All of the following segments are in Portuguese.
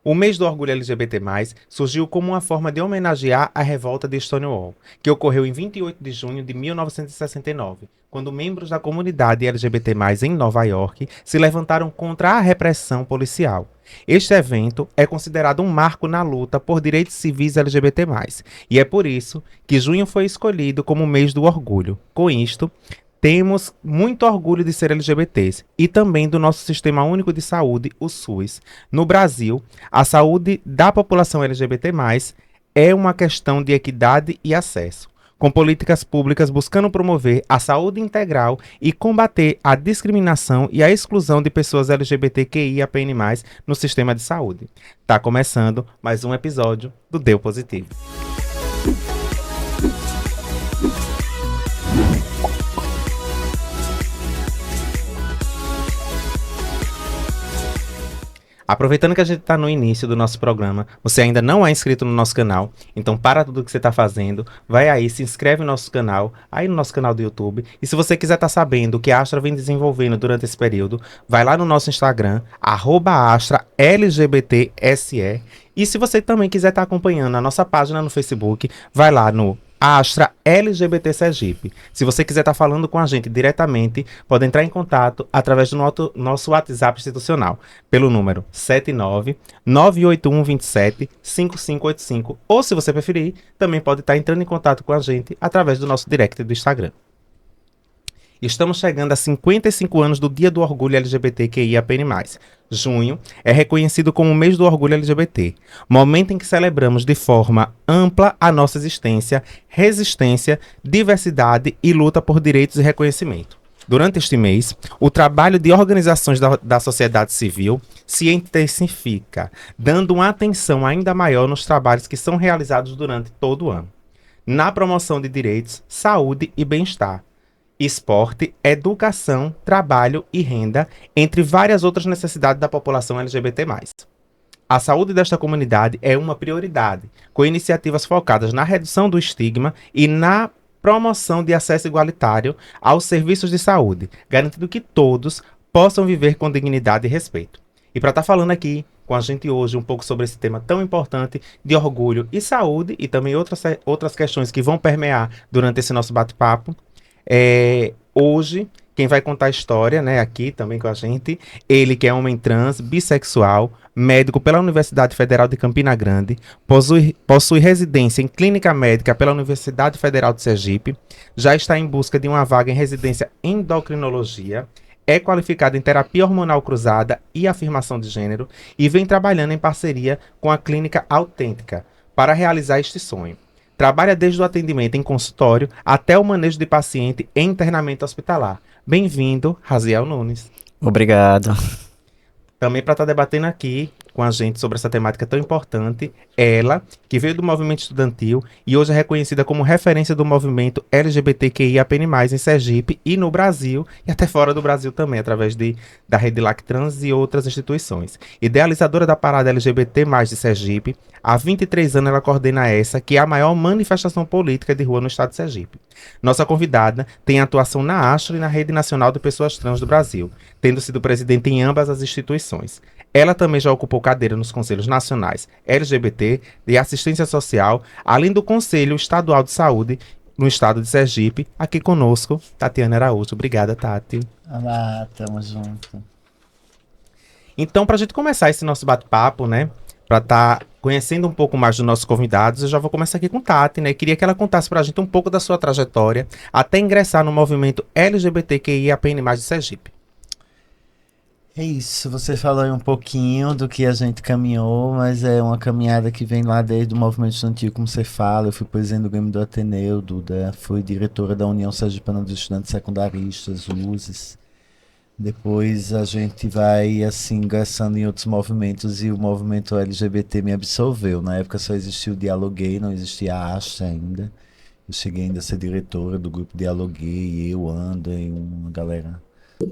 O mês do orgulho LGBT+, surgiu como uma forma de homenagear a revolta de Stonewall, que ocorreu em 28 de junho de 1969, quando membros da comunidade LGBT+, em Nova York, se levantaram contra a repressão policial. Este evento é considerado um marco na luta por direitos civis LGBT+, e é por isso que junho foi escolhido como o mês do orgulho. Com isto, temos muito orgulho de ser LGBTs e também do nosso Sistema Único de Saúde, o SUS. No Brasil, a saúde da população LGBT+, é uma questão de equidade e acesso, com políticas públicas buscando promover a saúde integral e combater a discriminação e a exclusão de pessoas LGBTQIAPN+, no sistema de saúde. Tá começando mais um episódio do Deu Positivo. Aproveitando que a gente está no início do nosso programa, você ainda não é inscrito no nosso canal, então para tudo que você está fazendo, vai aí, se inscreve no nosso canal, aí no nosso canal do YouTube, e se você quiser estar sabendo o que a Astra vem desenvolvendo durante esse período, vai lá no nosso Instagram, @AstraLGBTSE, e se você também quiser estar acompanhando a nossa página no Facebook, vai lá no Astra LGBT Sergipe. Se você quiser estar falando com a gente diretamente, pode entrar em contato através do nosso WhatsApp institucional, pelo número 79981275585, ou se você preferir, também pode estar entrando em contato com a gente através do nosso direct do Instagram. Estamos chegando a 55 anos do Dia do Orgulho LGBTQIAPN+. Junho é reconhecido como o mês do orgulho LGBT, momento em que celebramos de forma ampla a nossa existência, resistência, diversidade e luta por direitos e reconhecimento. Durante este mês, o trabalho de organizações da sociedade civil se intensifica, dando uma atenção ainda maior nos trabalhos que são realizados durante todo o ano, na promoção de direitos, saúde e bem-estar, esporte, educação, trabalho e renda, entre várias outras necessidades da população LGBT+. A saúde desta comunidade é uma prioridade, com iniciativas focadas na redução do estigma e na promoção de acesso igualitário aos serviços de saúde, garantindo que todos possam viver com dignidade e respeito. E para estar falando aqui com a gente hoje um pouco sobre esse tema tão importante de orgulho e saúde, e também outras questões que vão permear durante esse nosso bate-papo, hoje, quem vai contar a história, né, aqui também com a gente, ele que é homem trans, bissexual, médico pela Universidade Federal de Campina Grande, possui residência em clínica médica pela Universidade Federal de Sergipe, já está em busca de uma vaga em residência em endocrinologia, é qualificado em terapia hormonal cruzada e afirmação de gênero e vem trabalhando em parceria com a Clínica Autêntica para realizar este sonho. Trabalha desde o atendimento em consultório até o manejo de paciente em internamento hospitalar. Bem-vindo, Raziel Nunes. Obrigado. Também para estar debatendo aqui com a gente sobre essa temática tão importante, ela, que veio do movimento estudantil e hoje é reconhecida como referência do movimento LGBTQIAPN+, em Sergipe e no Brasil, e até fora do Brasil também, através da Rede Lactrans e outras instituições. Idealizadora da Parada LGBT+, de Sergipe, há 23 anos ela coordena essa, que é a maior manifestação política de rua no estado de Sergipe. Nossa convidada tem atuação na Astra e na Rede Nacional de Pessoas Trans do Brasil, tendo sido presidente em ambas as instituições. Ela também já ocupou cadeira nos Conselhos Nacionais LGBT de Assistência Social, além do Conselho Estadual de Saúde no estado de Sergipe. Aqui conosco, Tatiana Araújo. Obrigada, Tati. Olá, tamo junto. Então, para a gente começar esse nosso bate-papo, né, para estar conhecendo um pouco mais dos nossos convidados, eu já vou começar aqui com Tati, né? Queria que ela contasse para a gente um pouco da sua trajetória até ingressar no movimento LGBTQIAPN+, de Sergipe. É isso, você falou aí um pouquinho do que a gente caminhou, mas é uma caminhada que vem lá desde o movimento estudantil, como você fala. Eu fui presidente do Grêmio do Ateneu, Duda, fui diretora da União Sergipana dos Estudantes Secundaristas, USES. Depois a gente vai assim ingressando em outros movimentos e o movimento LGBT me absorveu. Na época só existia o Dialoguei, não existia a Astra ainda. Eu cheguei ainda a ser diretora do grupo Dialoguei, eu, André, uma galera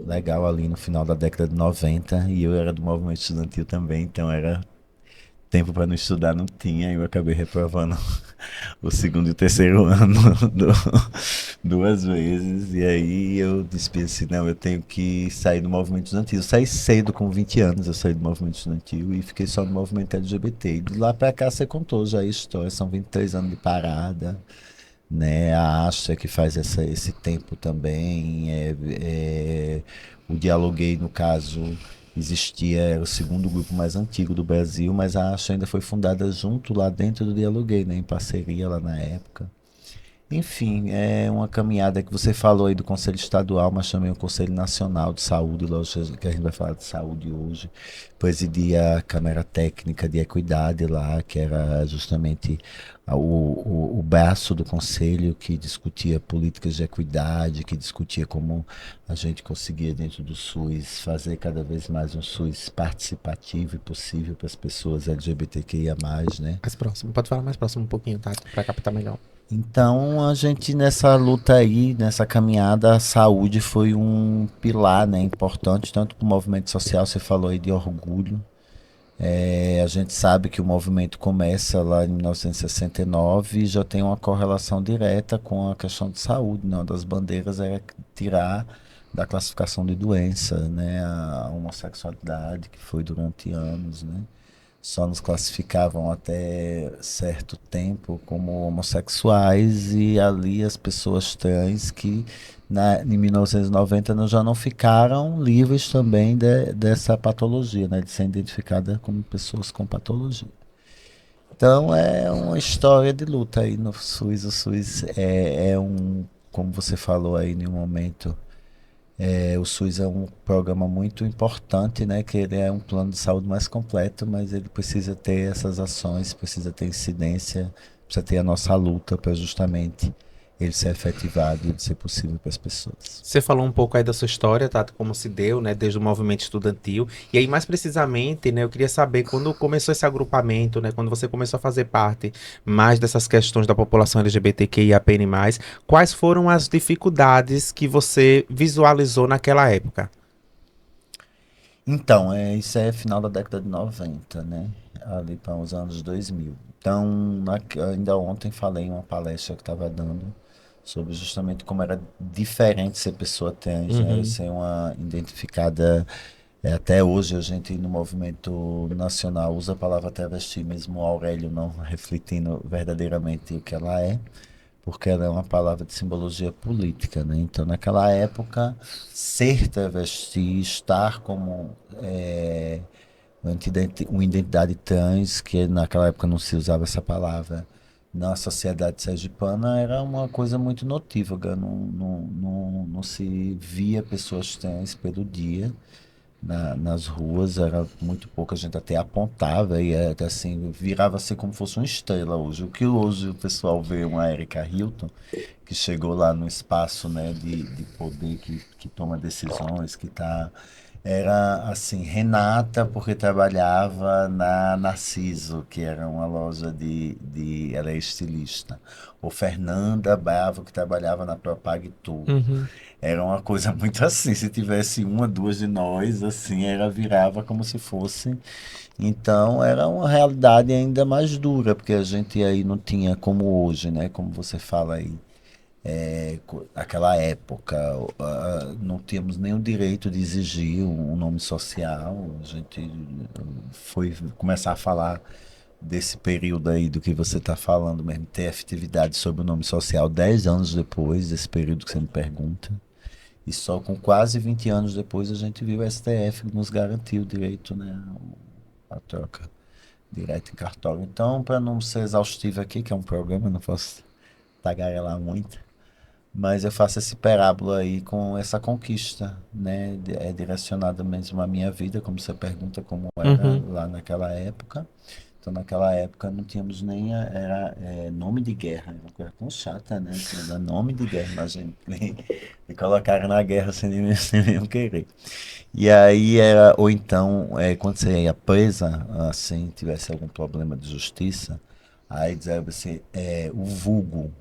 legal ali no final da década de 90, e eu era do movimento estudantil também, então era tempo para não estudar, não tinha, eu acabei reprovando o segundo e o terceiro ano duas vezes, e aí eu disse assim, não, eu tenho que sair do movimento estudantil. Eu saí cedo, com 20 anos, eu saí do movimento estudantil e fiquei só no movimento LGBT. E de lá pra cá você contou já a história, são 23 anos de parada, né? A Asha que faz esse tempo também, o Dialoguei, no caso, existia, era o segundo grupo mais antigo do Brasil, mas a Asha ainda foi fundada junto lá dentro do Dialoguei, né? Em parceria lá na época. Enfim, é uma caminhada que você falou aí do Conselho Estadual, mas também o Conselho Nacional de Saúde, lógico que a gente vai falar de saúde hoje. Presidia a Câmara Técnica de Equidade lá, que era justamente o braço do Conselho que discutia políticas de equidade, que discutia como a gente conseguia, dentro do SUS, fazer cada vez mais um SUS participativo e possível para as pessoas LGBTQIA+, né? Mais próximo. Pode falar mais próximo um pouquinho, tá? Pra captar melhor. Então, a gente nessa luta aí, nessa caminhada, a saúde foi um pilar, né, importante, tanto para o movimento social, você falou aí de orgulho. A gente sabe que o movimento começa lá em 1969 e já tem uma correlação direta com a questão de saúde, né? Uma das bandeiras era tirar da classificação de doença, né, a homossexualidade, que foi durante anos, né? Só nos classificavam até certo tempo como homossexuais e ali as pessoas trans que em 1990 já não ficaram livres também dessa patologia, né, de ser identificada como pessoas com patologia. Então é uma história de luta aí no SUS. O SUS é um, como você falou aí em um momento, o SUS é um programa muito importante, né? Que ele é um plano de saúde mais completo, mas ele precisa ter essas ações, precisa ter incidência, precisa ter a nossa luta para justamente ele ser efetivado e ele ser possível para as pessoas. Você falou um pouco aí da sua história, tá? Como se deu, né? Desde o movimento estudantil. E aí, mais precisamente, né? Eu queria saber quando começou esse agrupamento, né? Quando você começou a fazer parte mais dessas questões da população LGBTQIAPN+, quais foram as dificuldades que você visualizou naquela época? Então, isso é final da década de 90, né? Ali para os anos 2000. Então, ainda ontem falei em uma palestra que estava dando sobre justamente como era diferente ser pessoa trans, né? Uhum. Ser uma identificada. Até hoje a gente no movimento nacional usa a palavra travesti, mesmo o Aurélio não refletindo verdadeiramente o que ela é, porque ela é uma palavra de simbologia política, né? Então, naquela época, ser travesti, estar como uma identidade trans, que naquela época não se usava essa palavra, na sociedade sergipana era uma coisa muito notívaga, não se via pessoas trans pelo dia nas ruas, era muito pouca gente até apontava e até assim, virava-se como fosse uma estrela hoje. O que hoje o pessoal vê uma Erika Hilton, que chegou lá no espaço, né, de poder, que toma decisões, que está era assim, Renata, porque trabalhava na Narciso, que era uma loja ela é estilista. Ou Fernanda Bravo, que trabalhava na Propagtur. Uhum. Era uma coisa muito assim, se tivesse uma, duas de nós, assim, era virava como se fosse. Então, era uma realidade ainda mais dura, porque a gente aí não tinha como hoje, né? Como você fala aí, naquela época, não tínhamos nem o direito de exigir um nome social. A gente foi começar a falar desse período aí do que você está falando mesmo, ter efetividade sobre o nome social 10 anos depois desse período que você me pergunta. E só com quase 20 anos depois a gente viu o STF que nos garantiu o direito, né, a troca direto em cartório. Então, para não ser exaustivo aqui, que é um programa, eu não posso tagarelar muito, mas eu faço esse parábola aí com essa conquista, né? É direcionada mesmo à minha vida, como você pergunta como era Uhum. lá naquela época. Então, naquela época não tínhamos nem nome de guerra, era uma coisa tão chata, né? Assim, dar nome de guerra, mas a gente me colocaram na guerra sem nem querer. E aí era, ou então, quando você ia presa, assim, tivesse algum problema de justiça, aí dizia assim, o vulgo.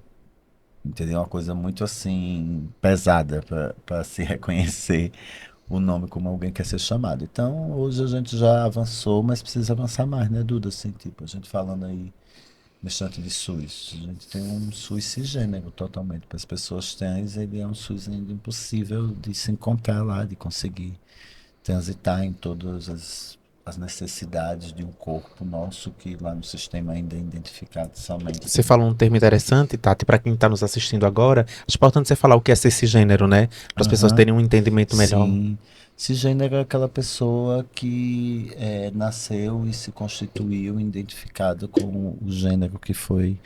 Entendeu? Uma coisa muito assim pesada para se reconhecer o nome como alguém quer ser chamado. Então, hoje a gente já avançou, mas precisa avançar mais, né, Duda? Assim, tipo, a gente falando aí bastante de SUS. A gente tem um SUS cisgênero totalmente. Para as pessoas trans, ele é um SUS ainda impossível de se encontrar lá, de conseguir transitar em todas as necessidades de um corpo nosso, que lá no sistema ainda é identificado somente Você como. falou um termo interessante, Tati, para quem está nos assistindo agora. Acho importante você falar o que é ser cisgênero, né? Para as pessoas Aham. terem um entendimento melhor. Sim. Cisgênero é aquela pessoa que nasceu e se constituiu identificada com o gênero que foi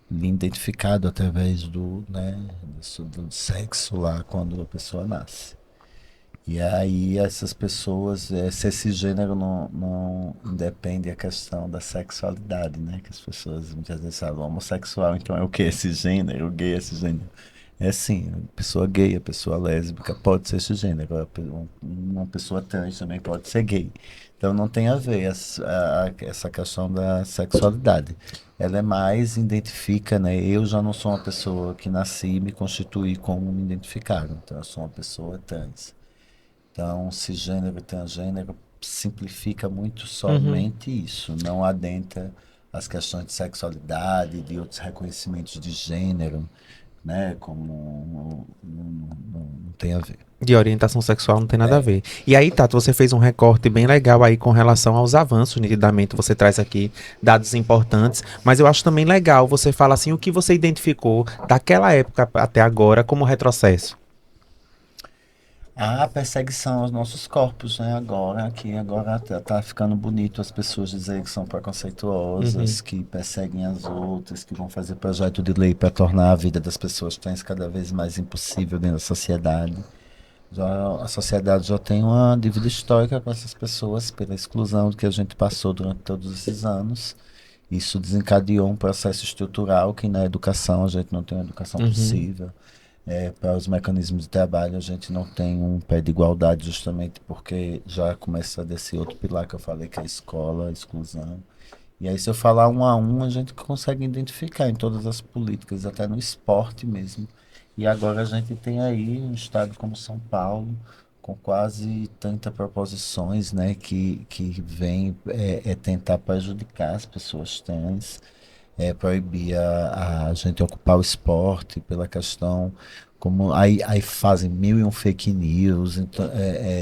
identificado através do sexo lá quando a pessoa nasce. E aí essas pessoas, se esse gênero não independe a questão da sexualidade, né? Que as pessoas muitas vezes falam, homossexual, então é o que esse gênero? O gay é esse gênero? É assim, a pessoa gay, a pessoa lésbica pode ser esse gênero, uma pessoa trans também pode ser gay. Então não tem a ver essa questão da sexualidade. Ela é mais identifica, né? Eu já não sou uma pessoa que nasci e me constituí como me identificaram, então eu sou uma pessoa trans. Então, cisgênero e transgênero simplifica muito Uhum. somente isso, não adentra as questões de sexualidade, de outros reconhecimentos de gênero, né? Como não tem a ver. De orientação sexual não tem nada a ver. E aí, Tato, você fez um recorte bem legal aí com relação aos avanços, nitidamente você traz aqui dados importantes, mas eu acho também legal você falar assim o que você identificou daquela época até agora como retrocesso. A perseguição aos nossos corpos, né? Agora tá ficando bonito as pessoas dizerem que são Uhum. preconceituosas, que perseguem as outras, que vão fazer projeto de lei para tornar a vida das pessoas trans cada vez mais impossível dentro da sociedade. A sociedade já tem uma dívida histórica com essas pessoas pela exclusão que a gente passou durante todos esses anos. Isso desencadeou um processo estrutural que na educação a gente não tem uma educação Uhum. possível. Para os mecanismos de trabalho a gente não tem um pé de igualdade justamente porque já começa desse outro pilar que eu falei, que é a escola, a exclusão. E aí se eu falar um a um, a gente consegue identificar em todas as políticas, até no esporte mesmo. E agora a gente tem aí um estado como São Paulo, com quase 30 proposições, né, que vem tentar prejudicar as pessoas trans, proibir a gente ocupar o esporte pela questão como aí fazem mil e um fake news, então,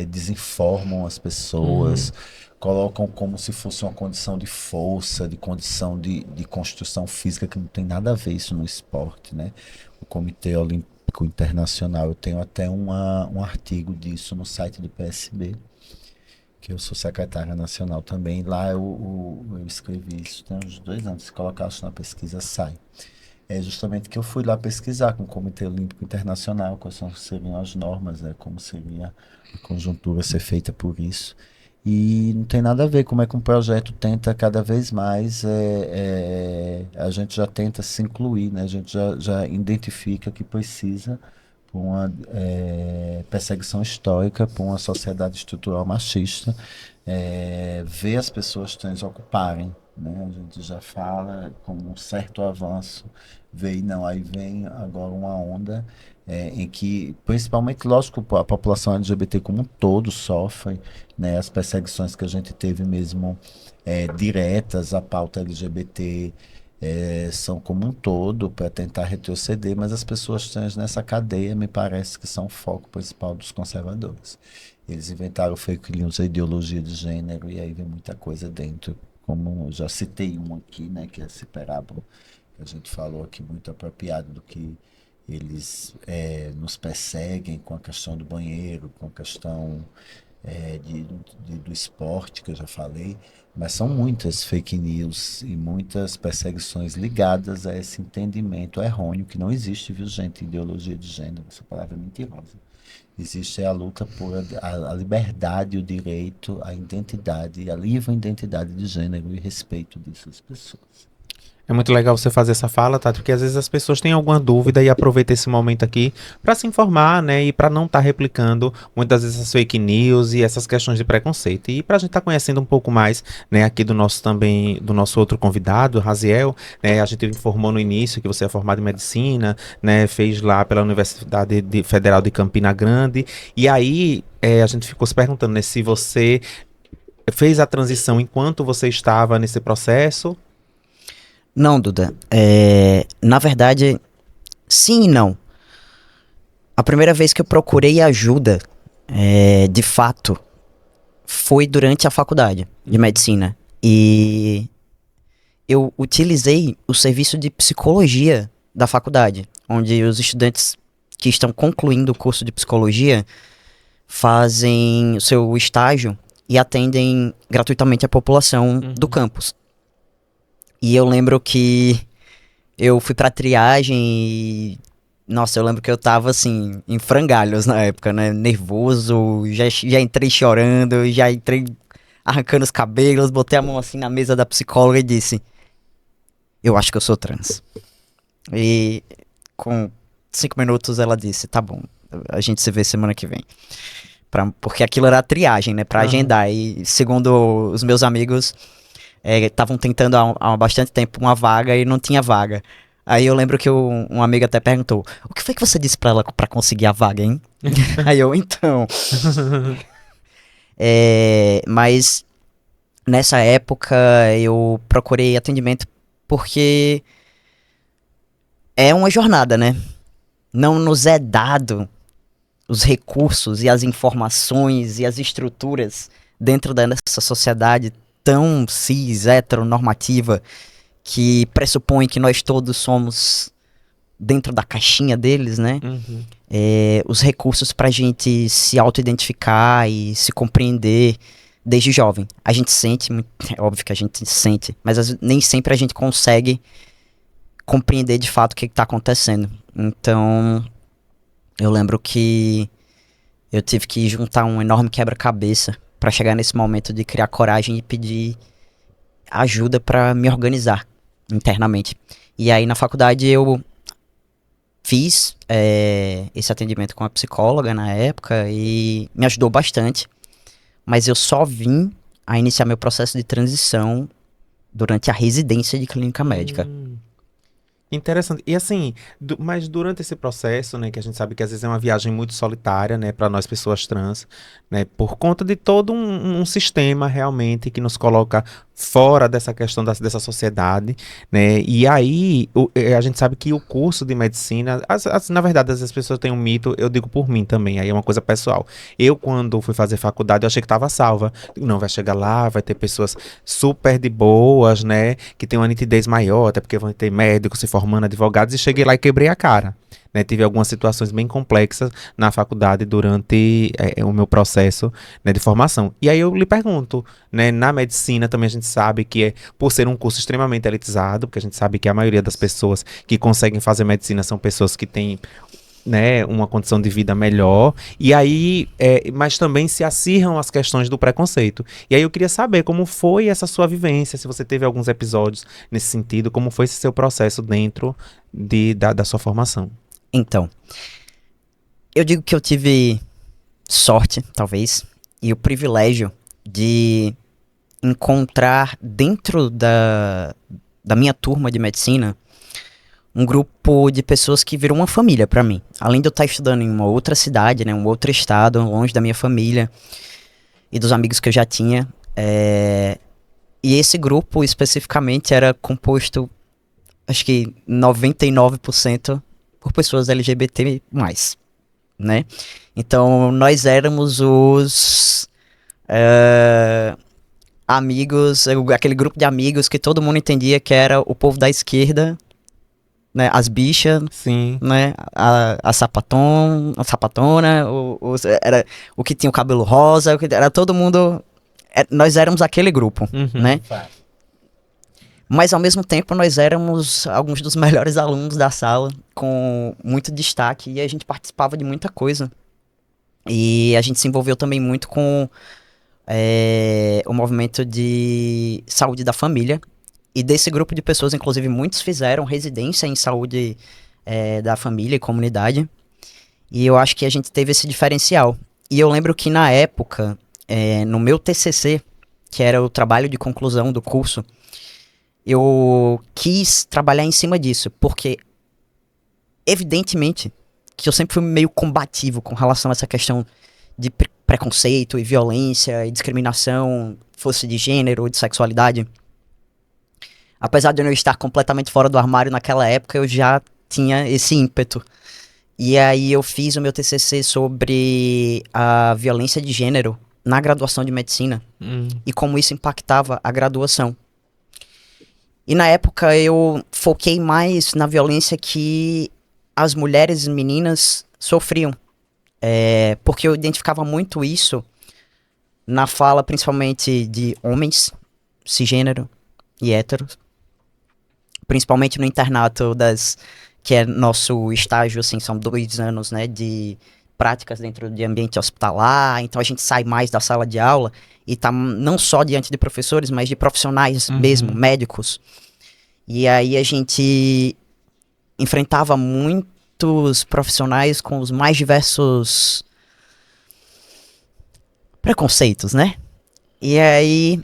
desinformam as Uhum. pessoas, colocam como se fosse uma condição de força, de condição de construção física, que não tem nada a ver isso no esporte, né? O Comitê Olímpico Internacional, eu tenho até um artigo disso no site do PSB, que eu sou secretária nacional também. Lá eu escrevi isso tem uns 2 anos. Se colocar isso na pesquisa, sai. É justamente que eu fui lá pesquisar com o Comitê Olímpico Internacional quais seriam as normas, né, como seria a conjuntura ser feita por isso. E não tem nada a ver como é que um projeto tenta cada vez mais, a gente já tenta se incluir, né, a gente já identifica que precisa por uma perseguição histórica, por uma sociedade estrutural machista, ver as pessoas trans ocuparem, né? A gente já fala com um certo avanço, vê, não, aí vem agora uma onda em que, principalmente, lógico, a população LGBT como um todo sofre, né? As perseguições que a gente teve mesmo diretas à pauta LGBT, são como um todo para tentar retroceder, mas as pessoas trans nessa cadeia me parece que são o foco principal dos conservadores. Eles inventaram fake news, a ideologia de gênero, e aí vem muita coisa dentro. Como eu já citei um aqui, né, que é esse parábola, que a gente falou aqui muito apropriado do que eles nos perseguem com a questão do banheiro, com a questão do esporte, que eu já falei, mas são muitas fake news e muitas perseguições ligadas a esse entendimento errôneo que não existe, viu, gente? Ideologia de gênero, essa palavra é mentirosa. Existe a luta por a liberdade, o direito, a identidade, a livre identidade de gênero e respeito dessas pessoas. É muito legal você fazer essa fala, tá? Porque às vezes as pessoas têm alguma dúvida e aproveita esse momento aqui para se informar, né? E para não estar replicando muitas vezes essas fake news e essas questões de preconceito. E para a gente estar conhecendo um pouco mais, né? Aqui do nosso também, do nosso outro convidado, Raziel, né? A gente informou no início que você é formado em medicina, né? Fez lá pela Federal de Campina Grande. E aí a gente ficou se perguntando, né? Se você fez a transição enquanto você estava nesse processo. Não, Duda. Na verdade, sim e não. A primeira vez que eu procurei ajuda, de fato, foi durante a faculdade de medicina. E eu utilizei o serviço de psicologia da faculdade, onde os estudantes que estão concluindo o curso de psicologia fazem o seu estágio e atendem gratuitamente a população do campus. E eu lembro que eu fui pra triagem e... Nossa, eu lembro que eu tava, assim, em frangalhos na época, né? Nervoso, já entrei chorando, já entrei arrancando os cabelos, botei a mão assim na mesa da psicóloga e disse: eu acho que eu sou trans. E com 5 minutos ela disse: tá bom, a gente se vê semana que vem. Porque aquilo era a triagem, né? Pra agendar. E segundo os meus amigos, estavam tentando há bastante tempo uma vaga e não tinha vaga. Aí eu lembro que um amigo até perguntou: o que foi que você disse pra ela pra conseguir a vaga, hein? Aí eu, então. Mas nessa época eu procurei atendimento porque é uma jornada, né? Não nos é dado os recursos e as informações e as estruturas dentro dessa sociedade tão cis, heteronormativa, que pressupõe que nós todos somos dentro da caixinha deles, né? Os recursos pra gente se auto-identificar e se compreender desde jovem. A gente sente, é óbvio que a gente sente, mas nem sempre a gente consegue compreender de fato o que tá acontecendo. Então, eu lembro que eu tive que juntar um enorme quebra-cabeça pra chegar nesse momento de criar coragem e pedir ajuda pra me organizar internamente. E aí na faculdade eu fiz esse atendimento com a psicóloga na época e me ajudou bastante, mas eu só vim a iniciar meu processo de transição durante a residência de clínica médica. Interessante. E assim, mas durante esse processo, né, que a gente sabe que às vezes é uma viagem muito solitária, né, para nós pessoas trans, né, por conta de todo um sistema realmente que nos coloca fora dessa questão dessa sociedade, né, e aí a gente sabe que o curso de medicina, na verdade, as pessoas têm um mito, eu digo por mim também, aí é uma coisa pessoal. Eu, quando fui fazer faculdade, eu achei que estava salva. Não, vai chegar lá, vai ter pessoas super de boas, né, que tem uma nitidez maior, até porque vão ter médicos se formando, advogados, e cheguei lá e quebrei a cara. Né, tive algumas situações bem complexas na faculdade durante o meu processo, né, de formação. E aí eu lhe pergunto, né, na medicina também a gente sabe que por ser um curso extremamente elitizado, porque a gente sabe que a maioria das pessoas que conseguem fazer medicina são pessoas que têm, né, uma condição de vida melhor, e aí, mas também se acirram as questões do preconceito. E aí eu queria saber como foi essa sua vivência, se você teve alguns episódios nesse sentido, como foi esse seu processo dentro da sua formação. Então, eu digo que eu tive sorte, talvez, e o privilégio de encontrar dentro da minha turma de medicina um grupo de pessoas que viram uma família pra mim. Além de eu estar estudando em uma outra cidade, né, um outro estado, longe da minha família e dos amigos que eu já tinha. E esse grupo especificamente era composto, acho que 99% por pessoas LGBT+, né? Então nós éramos os amigos, aquele grupo de amigos que todo mundo entendia que era o povo da esquerda, né? As bichas, Sim. né? A sapatona, era o que tinha o cabelo rosa, era todo mundo. Nós éramos aquele grupo, né? Mas ao mesmo tempo nós éramos alguns dos melhores alunos da sala, com muito destaque, e a gente participava de muita coisa. E a gente se envolveu também muito com o movimento de saúde da família. E desse grupo de pessoas, inclusive, muitos fizeram residência em saúde da família e comunidade. E eu acho que a gente teve esse diferencial. E eu lembro que na época, no meu TCC, que era o trabalho de conclusão do curso, eu quis trabalhar em cima disso, porque evidentemente que eu sempre fui meio combativo com relação a essa questão de preconceito e violência e discriminação, fosse de gênero ou de sexualidade. apesar de eu não estar completamente fora do armário naquela época, eu já tinha esse ímpeto. E aí eu fiz o meu TCC sobre a violência de gênero na graduação de medicina e como isso impactava a graduação. E na época eu foquei mais na violência que as mulheres e meninas sofriam. Porque eu identificava muito isso na fala principalmente de homens, cisgênero e héteros. Principalmente no internato que é nosso estágio, assim, são 2 anos, né, de práticas dentro de ambiente hospitalar, então a gente sai mais da sala de aula e tá não só diante de professores, mas de profissionais mesmo, médicos. E aí a gente enfrentava muitos profissionais com os mais diversos preconceitos, né? E aí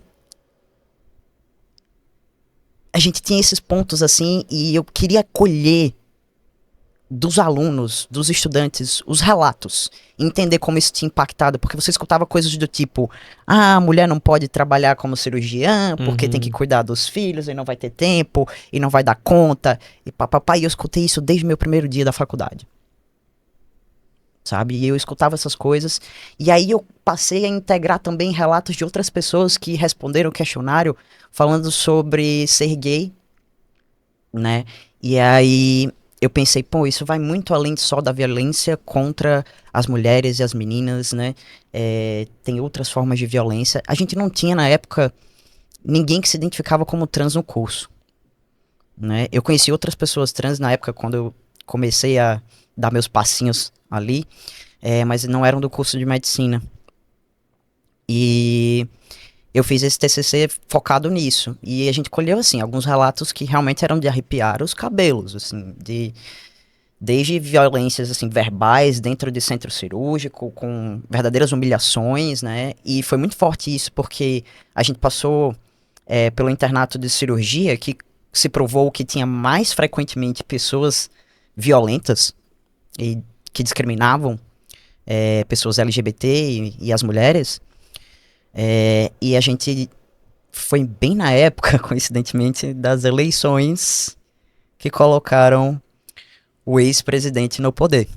a gente tinha esses pontos assim e eu queria colher dos alunos, dos estudantes, os relatos, entender como isso tinha impactado, porque você escutava coisas do tipo, a mulher não pode trabalhar como cirurgiã, porque tem que cuidar dos filhos, e não vai ter tempo, e não vai dar conta, e papapá, e eu escutei isso desde o meu primeiro dia da faculdade. Sabe? E eu escutava essas coisas, e aí eu passei a integrar também relatos de outras pessoas que responderam o questionário falando sobre ser gay, né? E aí eu pensei, pô, isso vai muito além só da violência contra as mulheres e as meninas, né? Tem outras formas de violência. A gente não tinha, na época, ninguém que se identificava como trans no curso, né? Eu conheci outras pessoas trans na época, quando eu comecei a dar meus passinhos ali, mas não eram do curso de medicina. E eu fiz esse TCC focado nisso. E a gente colheu, assim, alguns relatos que realmente eram de arrepiar os cabelos, assim, desde violências, assim, verbais dentro de centro cirúrgico, com verdadeiras humilhações, né? E foi muito forte isso, porque a gente passou pelo internato de cirurgia, que se provou que tinha mais frequentemente pessoas violentas e que discriminavam pessoas LGBT e as mulheres. E a gente foi bem na época, coincidentemente, das eleições que colocaram o ex-presidente no poder.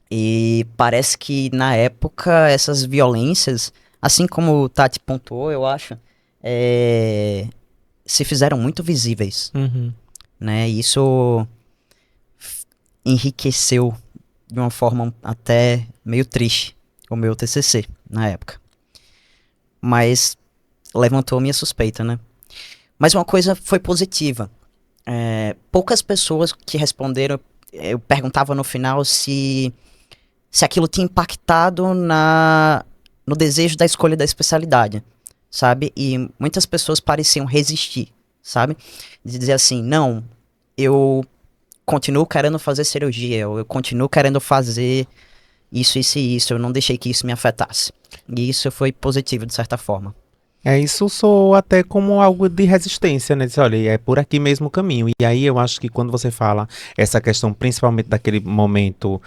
E parece que na época essas violências, assim como o Tati pontuou, eu acho, se fizeram muito visíveis, né? E isso enriqueceu de uma forma até meio triste o meu TCC na época. Mas levantou minha suspeita, né? Mas uma coisa foi positiva. Poucas pessoas que responderam, eu perguntava no final se aquilo tinha impactado no desejo da escolha da especialidade, sabe? E muitas pessoas pareciam resistir, sabe? De dizer assim, não, eu continuo querendo fazer cirurgia, eu continuo querendo fazer isso, isso e isso, eu não deixei que isso me afetasse. E isso foi positivo, de certa forma. Isso soa até como algo de resistência, né? Dizer, olha, é por aqui mesmo o caminho. E aí eu acho que quando você fala essa questão, principalmente daquele momento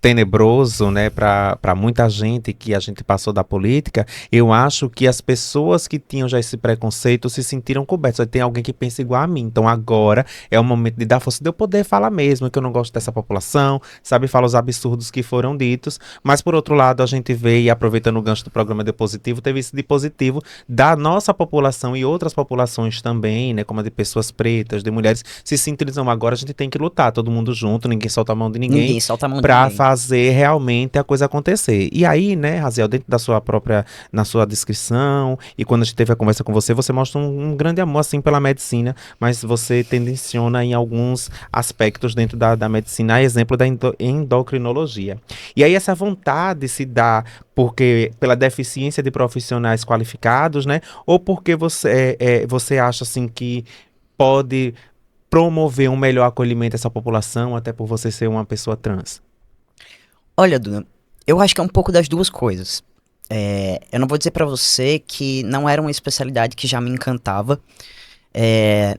tenebroso, né, para muita gente que a gente passou da política, eu acho que as pessoas que tinham já esse preconceito se sentiram cobertas. Tem alguém que pensa igual a mim, então agora é o momento de dar força, de eu poder falar mesmo que eu não gosto dessa população, sabe, fala os absurdos que foram ditos, mas por outro lado a gente vê, e aproveitando o gancho do programa de positivo, teve esse de positivo da nossa população e outras populações também, né, como a de pessoas pretas, de mulheres, se sintonizam agora, a gente tem que lutar, todo mundo junto, ninguém solta a mão de ninguém. Ninguém solta a mão de Pra ninguém. fazer realmente a coisa acontecer. E aí, né, Raziel, dentro da sua própria, na sua descrição, e quando a gente teve a conversa com você, você mostra um grande amor, assim, pela medicina, mas você tendenciona em alguns aspectos dentro da medicina, a exemplo da endocrinologia. E aí essa vontade se dá porque pela deficiência de profissionais qualificados, né, ou porque você acha, assim, que pode promover um melhor acolhimento a essa população, até por você ser uma pessoa trans? Olha, Duda, eu acho que é um pouco das duas coisas. Eu não vou dizer pra você que não era uma especialidade que já me encantava.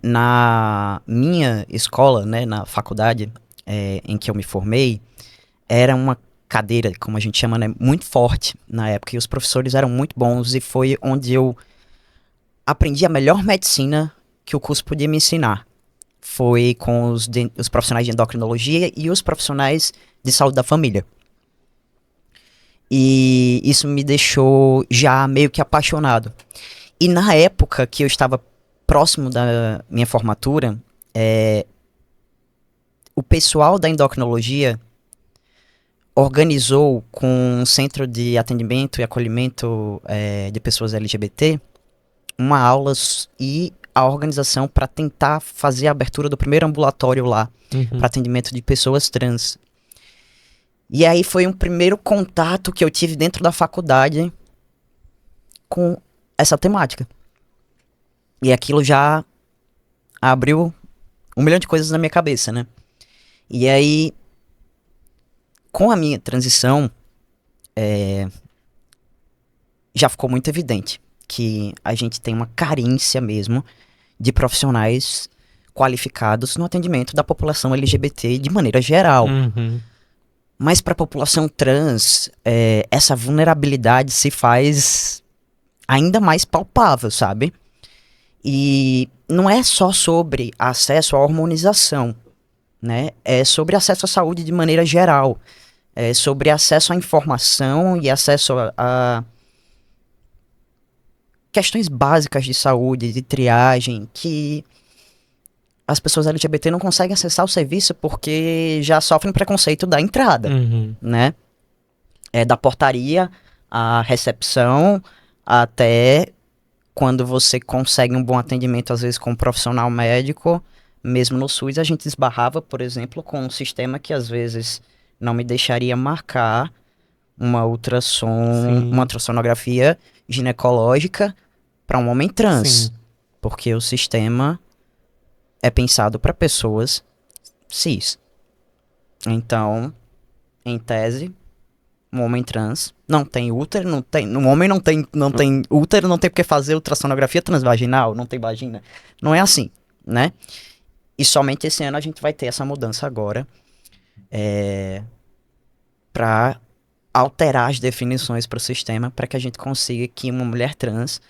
Na minha escola, né, na faculdade em que eu me formei, era uma cadeira, como a gente chama, né, muito forte na época. E os professores eram muito bons e foi onde eu aprendi a melhor medicina que o curso podia me ensinar foi com os profissionais de endocrinologia e os profissionais de saúde da família. E isso me deixou já meio que apaixonado. E na época que eu estava próximo da minha formatura, o pessoal da endocrinologia organizou com um centro de atendimento e acolhimento de pessoas LGBT uma aula e a organização para tentar fazer a abertura do primeiro ambulatório lá para atendimento de pessoas trans. E aí foi um primeiro contato que eu tive dentro da faculdade com essa temática. E aquilo já abriu 1 milhão de coisas na minha cabeça, né? E aí, com a minha transição, já ficou muito evidente que a gente tem uma carência mesmo de profissionais qualificados no atendimento da população LGBT de maneira geral. Mas para a população trans, essa vulnerabilidade se faz ainda mais palpável, sabe? E não é só sobre acesso à hormonização, né? É sobre acesso à saúde de maneira geral. É sobre acesso à informação e acesso a questões básicas de saúde, de triagem, que as pessoas LGBT não conseguem acessar o serviço porque já sofrem preconceito da entrada, né? Da portaria, à recepção, até quando você consegue um bom atendimento, às vezes com um profissional médico, mesmo no SUS, a gente esbarrava, por exemplo, com um sistema que às vezes não me deixaria marcar uma ultrassonografia ginecológica para um homem trans. Sim. Porque o sistema é pensado para pessoas cis. Então, em tese, um homem trans não tem útero, um homem não tem útero, não tem porque fazer ultrassonografia transvaginal, não tem vagina. Não é assim, né? E somente esse ano a gente vai ter essa mudança agora para alterar as definições para o sistema, para que a gente consiga que uma mulher trans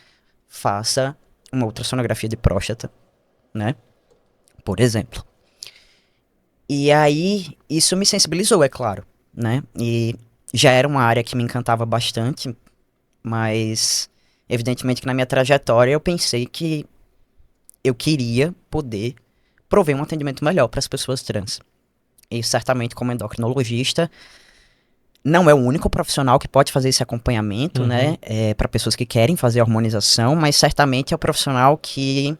faça uma ultrassonografia de próstata, né? Por exemplo. E aí, isso me sensibilizou, é claro, né? E já era uma área que me encantava bastante, mas evidentemente que na minha trajetória eu pensei que eu queria poder prover um atendimento melhor para as pessoas trans. E certamente como endocrinologista, não é o único profissional que pode fazer esse acompanhamento, né? Para pessoas que querem fazer a hormonização, mas certamente é o profissional que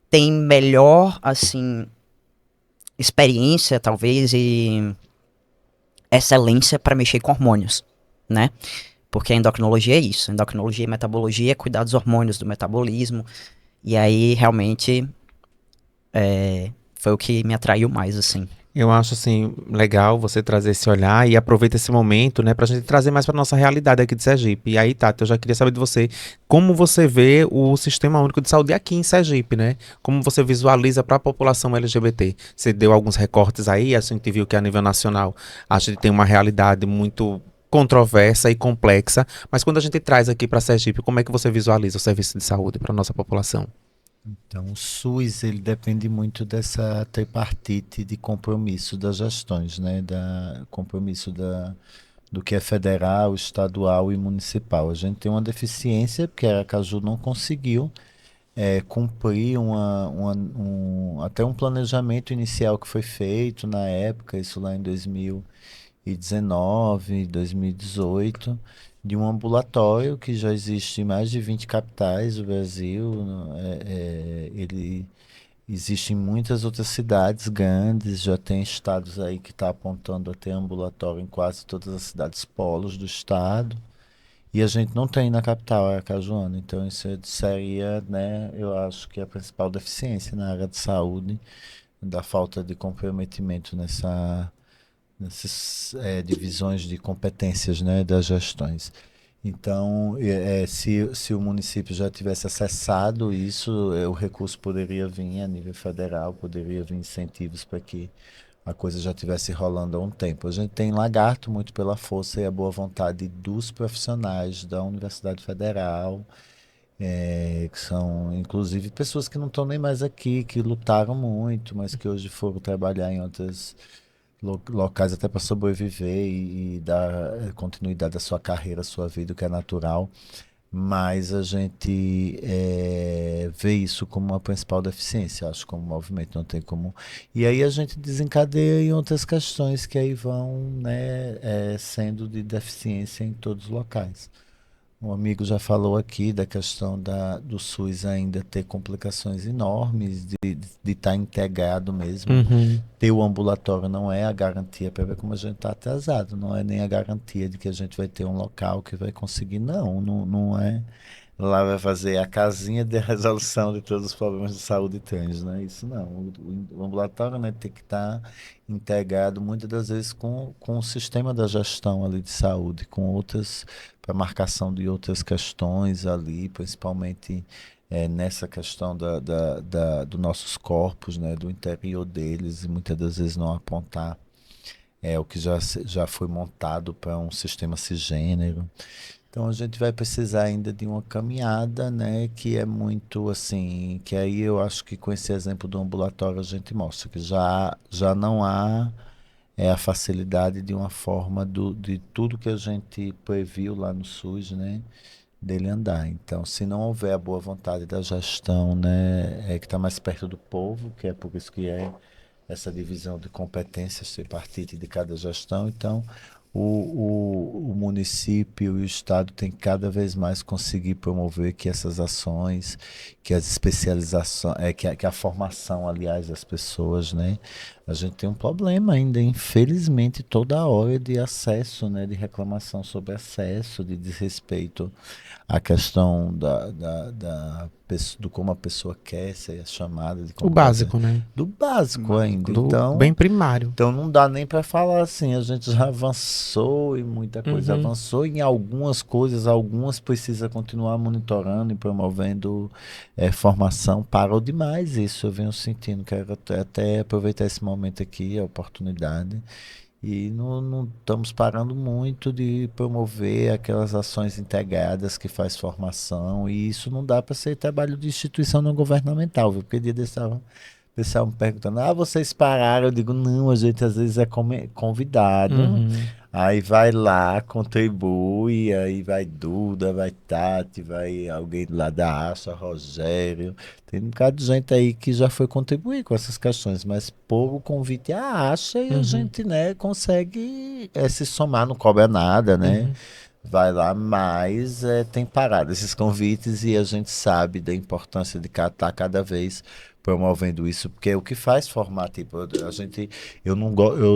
tem melhor, assim, experiência, talvez, e excelência para mexer com hormônios, né? Porque a endocrinologia é isso. Endocrinologia e metabologia é cuidar dos hormônios, do metabolismo. E aí, realmente, foi o que me atraiu mais, assim. Eu acho, assim, legal você trazer esse olhar e aproveita esse momento, né, pra gente trazer mais pra nossa realidade aqui de Sergipe. E aí, Tati, eu já queria saber de você, como você vê o Sistema Único de Saúde aqui em Sergipe, né? Como você visualiza para a população LGBT? Você deu alguns recortes aí, a gente viu que a nível nacional a gente tem uma realidade muito controversa e complexa, mas quando a gente traz aqui para Sergipe, como é que você visualiza o serviço de saúde para nossa população? Então, o SUS, ele depende muito dessa tripartite de compromisso das gestões, né? Do que é federal, estadual e municipal. A gente tem uma deficiência, porque a Aracaju não conseguiu cumprir até um planejamento inicial que foi feito na época, isso lá em 2019, 2018, de um ambulatório que já existe em mais de 20 capitais do Brasil. Ele existe em muitas outras cidades grandes, já tem estados aí que está apontando a ter ambulatório em quase todas as cidades polos do estado. E a gente não tem na capital aracajuana, então isso seria, né, eu acho que a principal deficiência na área de saúde, da falta de comprometimento nessas divisões de competências, né, das gestões. Então, se o município já tivesse acessado isso, o recurso poderia vir a nível federal, poderia vir incentivos para que a coisa já estivesse rolando há um tempo. A gente tem lagarto muito pela força e a boa vontade dos profissionais da Universidade Federal que são inclusive pessoas que não estão nem mais aqui, que lutaram muito, mas que hoje foram trabalhar em outros locais até para sobreviver e dar continuidade à sua carreira, à sua vida, o que é natural. Mas a gente vê isso como uma principal deficiência, acho, como movimento, não tem como. E aí a gente desencadeia em outras questões que aí vão, né, sendo de deficiência em todos os locais. Um amigo já falou aqui da questão do SUS ainda ter complicações enormes, de estar integrado mesmo. Uhum. Ter o ambulatório não é a garantia, para ver como a gente está atrasado, não é nem a garantia de que a gente vai ter um local que vai conseguir, não, não é. Lá vai fazer a casinha de resolução de todos os problemas de saúde trans, não é isso não. O ambulatório, né, tem que estar integrado muitas das vezes com o sistema da gestão ali de saúde, com outras, para marcação de outras questões ali, principalmente nessa questão dos nossos corpos, né, do interior deles, e muitas das vezes não apontar o que já foi montado para um sistema cisgênero. Então a gente vai precisar ainda de uma caminhada, né, que é muito assim, que aí eu acho que com esse exemplo do ambulatório a gente mostra que já não há a facilidade de uma forma de tudo que a gente previu lá no SUS, né, dele andar. Então, se não houver a boa vontade da gestão, né, que está mais perto do povo, que é por isso que é essa divisão de competências tripartite de cada gestão. Então, o município e o Estado têm que cada vez mais conseguir promover que essas ações, que as especializações, que a formação, aliás, das pessoas, né? A gente tem um problema ainda, infelizmente, toda hora de acesso, né? De reclamação sobre acesso, de desrespeito à questão do como a pessoa quer ser chamada, de O como fazer. básico, né? Do básico ainda. Do bem primário. Então não dá nem para falar assim, a gente já avançou e muita coisa Uhum. avançou em algumas coisas, algumas precisa continuar monitorando e promovendo formação. Parou demais isso, eu venho sentindo, quero até aproveitar esse momento aqui, a oportunidade. E não estamos parando muito de promover aquelas ações integradas que faz formação, e isso não dá para ser trabalho de instituição não governamental, viu? Porque dia desse o pessoal me perguntando, vocês pararam? Eu digo, não, a gente às vezes é convidado, Uhum. aí vai lá, contribui, aí vai Duda, vai Tati, vai alguém lá da Acha, Rogério, tem um bocado de gente aí que já foi contribuir com essas questões, mas por o convite Acha e a Uhum. gente, né, consegue se somar, não cobra nada, né? Uhum. Vai lá, mas tem parado esses convites e a gente sabe da importância de estar cada vez promovendo isso, porque é o que faz formar, tipo, eu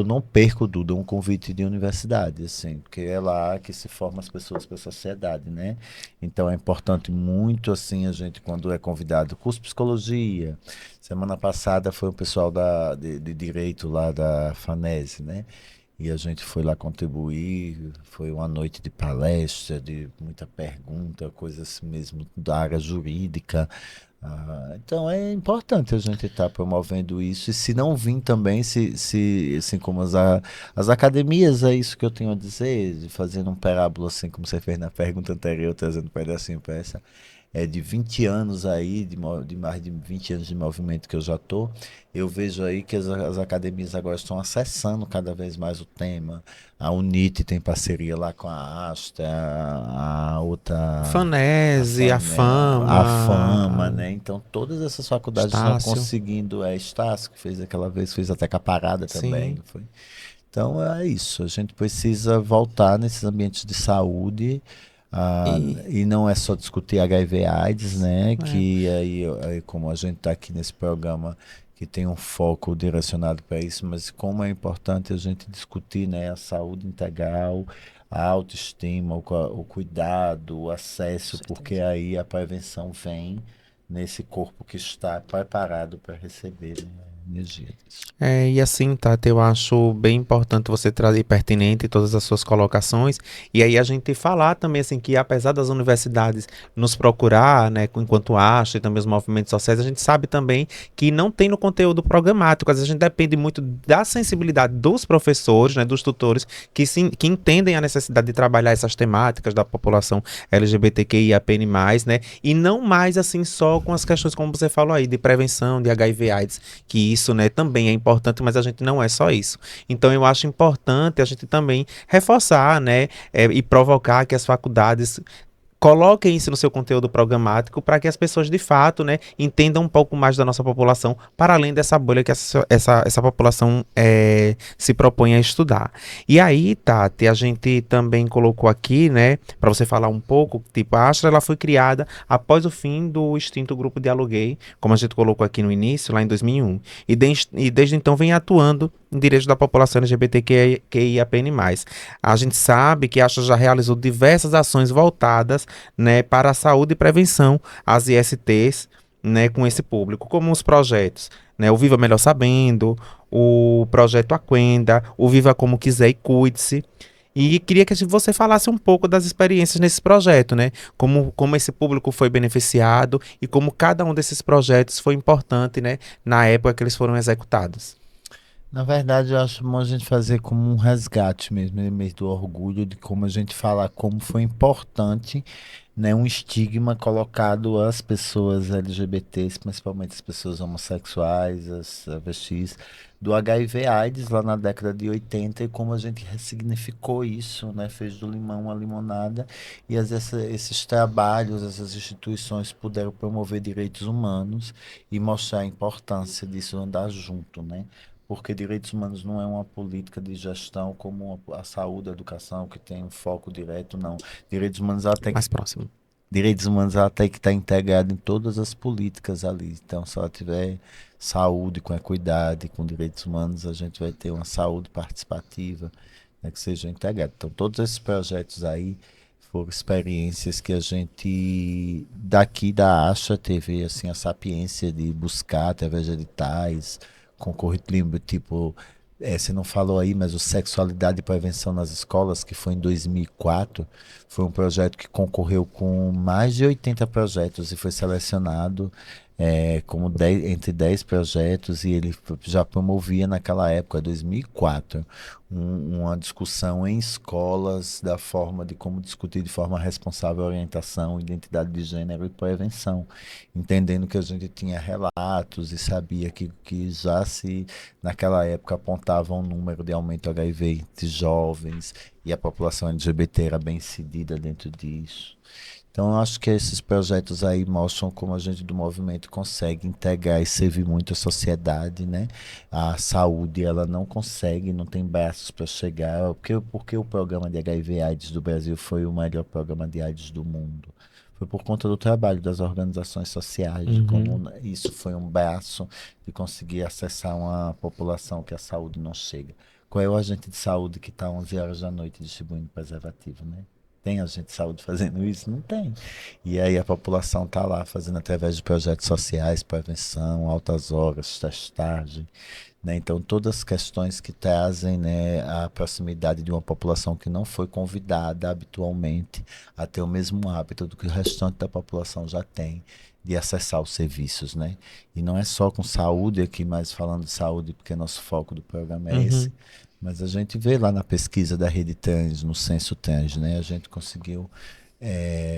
não perco, Duda, um convite de universidade, assim, porque é lá que se forma as pessoas para a sociedade, né? Então é importante muito, assim, a gente, quando é convidado, curso de psicologia. Semana passada foi o pessoal de direito lá da FANESE, né? E a gente foi lá contribuir, foi uma noite de palestra, de muita pergunta, coisas mesmo da área jurídica. Então é importante a gente estar promovendo isso. E se não vir também, assim como as academias, é isso que eu tenho a dizer, fazendo um parábola assim, como você fez na pergunta anterior, trazendo um pedacinho para essa de 20 anos aí, de mais de 20 anos de movimento que eu já tô, eu vejo aí que as academias agora estão acessando cada vez mais o tema. A UNIT tem parceria lá com a Asta, a outra, Fanese, a A Fama, Fama, né? Então todas essas faculdades estão Estácio. conseguindo, Estácio, que fez aquela vez, fez até com a parada também, Sim. não foi? Então é isso, a gente precisa voltar nesses ambientes de saúde. E E não é só discutir HIV/AIDS, né? é, Que aí como a gente está aqui nesse programa que tem um foco direcionado para isso, mas como é importante a gente discutir, né, a saúde integral, a autoestima, o cuidado, o com acesso, porque certeza. aí a prevenção vem nesse corpo que está preparado para receber, né? energia disso. E assim, Tati, eu acho bem importante você trazer pertinente todas as suas colocações, e aí a gente falar também, assim, que apesar das universidades nos procurar, né, enquanto acha, e também os movimentos sociais, a gente sabe também que não tem no conteúdo programático, às vezes a gente depende muito da sensibilidade dos professores, né, dos tutores, que entendem a necessidade de trabalhar essas temáticas da população LGBTQIAPN+, né, e não mais, assim, só com as questões, como você falou aí, de prevenção, de HIV/AIDS, que isso, né, também é importante, mas a gente não é só isso. Então eu acho importante a gente também reforçar, né, e provocar que as faculdades coloquem isso no seu conteúdo programático para que as pessoas de fato, né, entendam um pouco mais da nossa população, para além dessa bolha que essa população se propõe a estudar. E aí, Tati, a gente também colocou aqui, né, para você falar um pouco, tipo, a Astra ela foi criada após o fim do extinto grupo Dialoguei, como a gente colocou aqui no início, lá em 2001, e desde então vem atuando em direitos da população LGBTQIAPN+. A gente sabe que a Astra já realizou diversas ações voltadas, né, para a saúde e prevenção, as ISTs, né, com esse público, como os projetos, né, o Viva Melhor Sabendo, o projeto Aquenda, o Viva Como Quiser e Cuide-se. E queria que você falasse um pouco das experiências nesse projeto, né? Como esse público foi beneficiado e como cada um desses projetos foi importante, né, na época que eles foram executados. Na verdade, eu acho bom a gente fazer como um resgate mesmo, né, mês do orgulho, de como a gente falar como foi importante, né, um estigma colocado às pessoas LGBTs, principalmente as pessoas homossexuais, as travestis, do HIV/AIDS lá na década de 80 e como a gente ressignificou isso, né, fez do limão uma limonada e esses trabalhos, essas instituições puderam promover direitos humanos e mostrar a importância disso andar junto, né? Porque direitos humanos não é uma política de gestão como a saúde, a educação, que tem um foco direto, não. Direitos humanos ela tem que, Mais próximo. direitos humanos ela tem que estar integrada em todas as políticas ali. Então, se ela tiver saúde com equidade, com direitos humanos, a gente vai ter uma saúde participativa, né, que seja integrada. Então, todos esses projetos aí foram experiências que a gente daqui da Acha teve assim a sapiência de buscar através de editais com currículo tipo, você não falou aí, mas o Sexualidade e Prevenção nas Escolas, que foi em 2004, foi um projeto que concorreu com mais de 80 projetos e foi selecionado como entre 10 projetos e ele já promovia naquela época, 2004, uma discussão em escolas da forma de como discutir de forma responsável a orientação, identidade de gênero e prevenção, entendendo que a gente tinha relatos e sabia que já se naquela época apontava um número de aumento HIV entre jovens e a população LGBT era bem incidida dentro disso. Então, eu acho que esses projetos aí mostram como a gente do movimento consegue integrar e servir muito a sociedade, né? A saúde, ela não consegue, não tem braços para chegar. Porque o programa de HIV/AIDS do Brasil foi o melhor programa de AIDS do mundo? Foi por conta do trabalho das organizações sociais, de Uhum. como isso foi um braço de conseguir acessar uma população que a saúde não chega. Qual é o agente de saúde que está 11 horas da noite distribuindo preservativo, né? Tem agente de saúde fazendo isso? Não tem. E aí a população está lá fazendo através de projetos sociais, prevenção, altas horas, testagem, né? Então todas as questões que trazem, né, a proximidade de uma população que não foi convidada habitualmente a ter o mesmo hábito do que o restante da população já tem de acessar os serviços, né? E não é só com saúde aqui, mas falando de saúde, porque nosso foco do programa é esse. Uhum. Mas a gente vê lá na pesquisa da Rede Trans, no Censo Trans, né? A gente conseguiu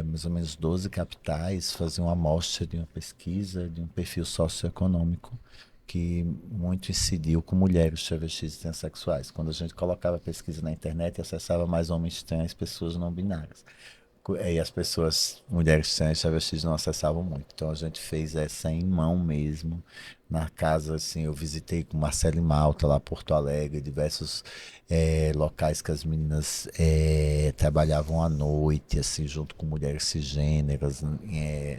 mais ou menos 12 capitais fazer uma amostra de uma pesquisa de um perfil socioeconômico que muito incidiu com mulheres travestis e transexuais. Quando a gente colocava a pesquisa na internet, acessava mais homens trans, pessoas não binárias. E as pessoas, mulheres trans, travestis não acessavam muito. Então a gente fez essa em mão mesmo. Na casa, assim, eu visitei com Marcelo e Malta, lá Porto Alegre, diversos locais que as meninas trabalhavam à noite, assim, junto com mulheres cisgêneras,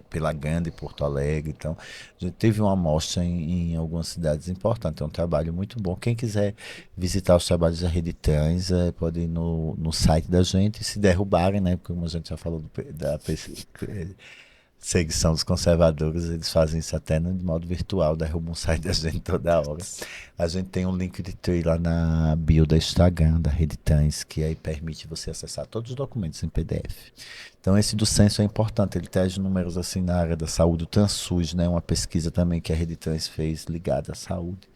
pela Grande Porto Alegre. Então, a gente teve uma amostra em algumas cidades importantes. É um trabalho muito bom. Quem quiser visitar os trabalhos da Rede Trans, pode ir no site da gente, se derrubarem, né? Porque como a gente já falou Seguição dos conservadores, eles fazem isso até de modo virtual, derrubam o site da gente toda hora. A gente tem um link de Tree lá na bio do Instagram, da Rede Trans, que aí permite você acessar todos os documentos em PDF. Então esse do censo é importante, ele traz números assim na área da saúde, o TransSUS, né, uma pesquisa também que a Rede Trans fez ligada à saúde,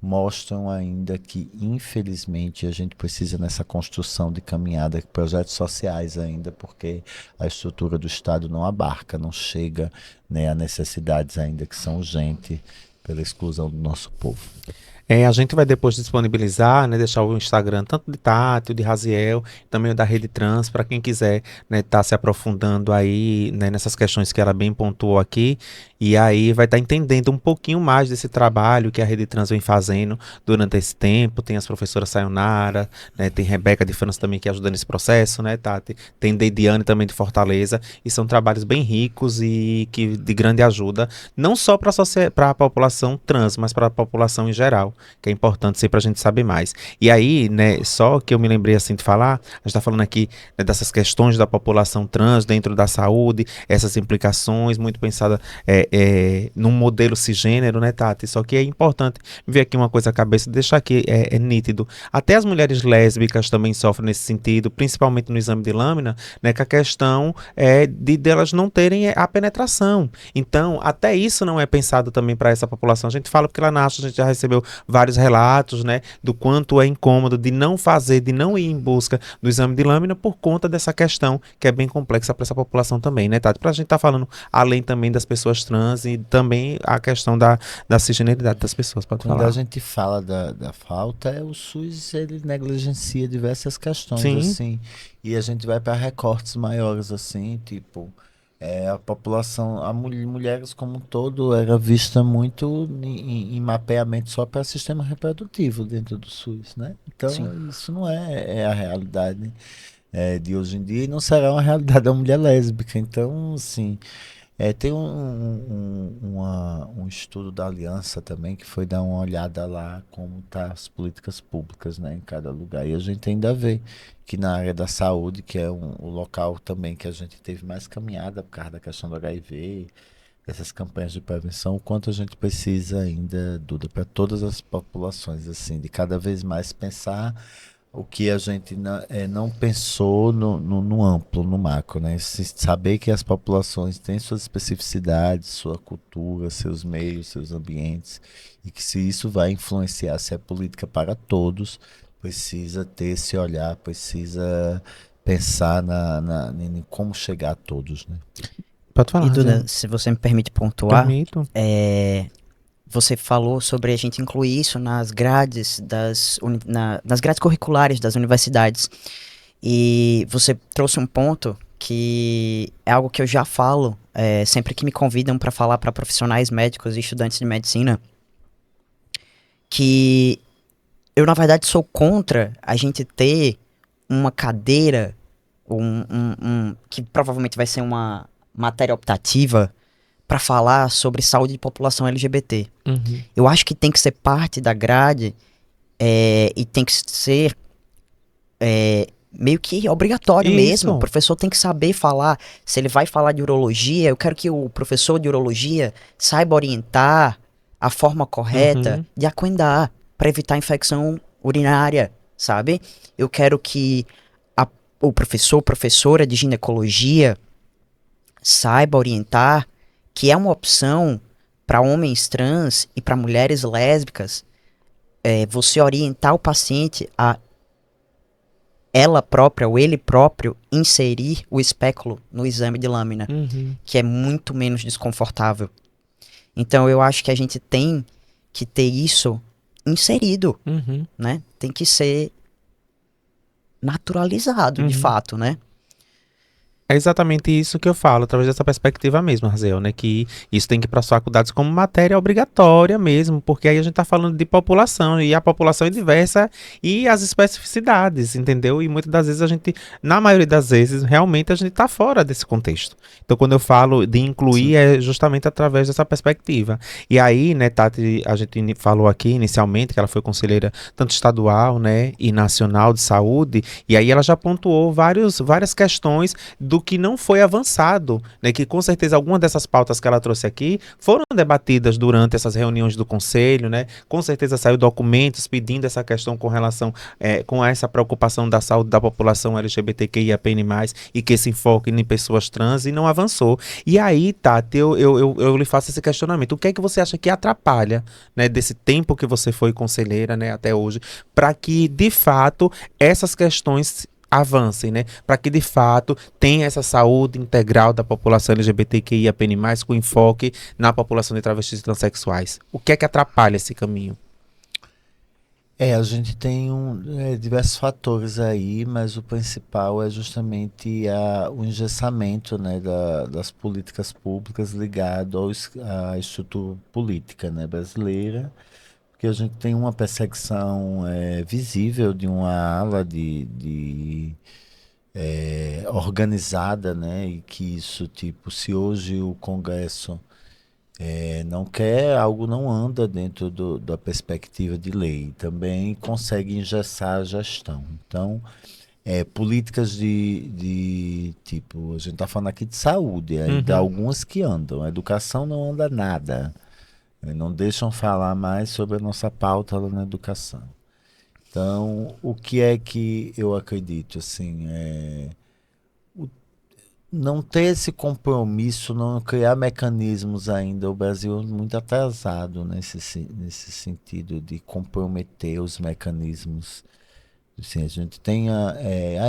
mostram ainda que, infelizmente, a gente precisa nessa construção de caminhada, projetos sociais ainda, porque a estrutura do Estado não abarca, não chega, né, a necessidades ainda que são urgentes pela exclusão do nosso povo. A gente vai depois disponibilizar, né, deixar o Instagram tanto de Tati, o de Raziel, também o da Rede Trans, para quem quiser, né, tá se aprofundando aí, né, nessas questões que ela bem pontuou aqui, e aí vai estar entendendo um pouquinho mais desse trabalho que a Rede Trans vem fazendo durante esse tempo. Tem as professoras Sayonara, né, tem Rebeca de França também que ajuda nesse processo, né, Tati? Tem Deidiane também de Fortaleza, e são trabalhos bem ricos e que de grande ajuda, não só para a população trans, mas para a população em geral, que é importante sempre a gente saber mais. E aí, né, só que eu me lembrei assim de falar, a gente está falando aqui, né, dessas questões da população trans dentro da saúde, essas implicações, muito pensada num modelo cisgênero, né, Tati? Só que é importante ver aqui uma coisa à cabeça, deixar aqui nítido. Até as mulheres lésbicas também sofrem nesse sentido, principalmente no exame de lâmina, né, que a questão é de delas não terem a penetração. Então, até isso não é pensado também para essa população. A gente fala porque lá na ASH a gente já recebeu vários relatos, né, do quanto é incômodo de não fazer, de não ir em busca do exame de lâmina por conta dessa questão que é bem complexa para essa população também, né, Tati? Para a gente estar falando além também das pessoas trans e também a questão da cisgeneridade das pessoas, pode Quando falar. a gente fala da falta, o SUS ele negligencia diversas questões, Sim. assim, e a gente vai para recortes maiores, assim, tipo, a população, mulheres como um todo era vista muito em mapeamento só para sistema reprodutivo dentro do SUS, né? Então, Sim. isso não é a realidade de hoje em dia e não será uma realidade da mulher lésbica. Então, assim, tem um estudo da Aliança também que foi dar uma olhada lá como tá as políticas públicas, né, em cada lugar. E a gente ainda vê que na área da saúde, que é o local também que a gente teve mais caminhada por causa da questão do HIV, essas campanhas de prevenção, o quanto a gente precisa ainda, Duda, para todas as populações, assim, de cada vez mais pensar o que a gente não pensou no amplo, no macro, né? Saber que as populações têm suas especificidades, sua cultura, seus meios, seus ambientes, e que se isso vai influenciar, se é política para todos, precisa ter esse olhar, precisa pensar em como chegar a todos, né? Pode falar, E Duda, Raziel. se você me permite pontuar, Permito. você falou sobre a gente incluir isso nas grades nas grades curriculares das universidades. E você trouxe um ponto que é algo que eu já falo sempre que me convidam para falar para profissionais médicos e estudantes de medicina, que eu, na verdade, sou contra a gente ter uma cadeira, que provavelmente vai ser uma matéria optativa, para falar sobre saúde de população LGBT. Uhum. Eu acho que tem que ser parte da grade e tem que ser meio que obrigatório Isso. mesmo. O professor tem que saber falar. Se ele vai falar de urologia, eu quero que o professor de urologia saiba orientar a forma correta Uhum. de aquendar para evitar infecção urinária, sabe? Eu quero que o professor, professora de ginecologia saiba orientar que é uma opção para homens trans e para mulheres lésbicas você orientar o paciente a ela própria ou ele próprio inserir o espéculo no exame de lâmina, Uhum. que é muito menos desconfortável. Então eu acho que a gente tem que ter isso inserido, Uhum. né? Tem que ser naturalizado, de Uhum. fato, né? É exatamente isso que eu falo, através dessa perspectiva mesmo, Raziel, né? Que isso tem que ir para as faculdades como matéria obrigatória mesmo, porque aí a gente está falando de população, e a população é diversa e as especificidades, entendeu? E muitas das vezes a gente, na maioria das vezes, realmente a gente está fora desse contexto. Então, quando eu falo de incluir, Sim. é justamente através dessa perspectiva. E aí, né, Tati, a gente falou aqui inicialmente que ela foi conselheira tanto estadual, né, e nacional de saúde, e aí ela já pontuou várias questões do que não foi avançado, né? Que com certeza algumas dessas pautas que ela trouxe aqui foram debatidas durante essas reuniões do Conselho, né? Com certeza saiu documentos pedindo essa questão com relação com essa preocupação da saúde da população LGBTQIAPN+, e que se enfoque em pessoas trans, e não avançou. E aí, Tati, eu lhe faço esse questionamento. O que é que você acha que atrapalha, né, desse tempo que você foi conselheira, né, até hoje, para que, de fato, essas questões avancem, né? Para que, de fato, tenha essa saúde integral da população LGBTQIAPN+, com enfoque na população de travestis e transexuais? O que é que atrapalha esse caminho? A gente tem diversos fatores aí, mas o principal é justamente o engessamento, né, das políticas públicas ligado à estrutura política, né, brasileira, porque a gente tem uma perseguição visível de uma ala organizada, né, e que isso, tipo, se hoje o Congresso não quer, algo não anda dentro da perspectiva de lei. Também consegue engessar a gestão. Então, políticas tipo, a gente está falando aqui de saúde, ainda algumas que andam. A educação não anda nada. Não deixam falar mais sobre a nossa pauta lá na educação. Então, o que é que eu acredito, assim, não ter esse compromisso, não criar mecanismos ainda. O Brasil é muito atrasado nesse sentido de comprometer os mecanismos. Assim, a gente tem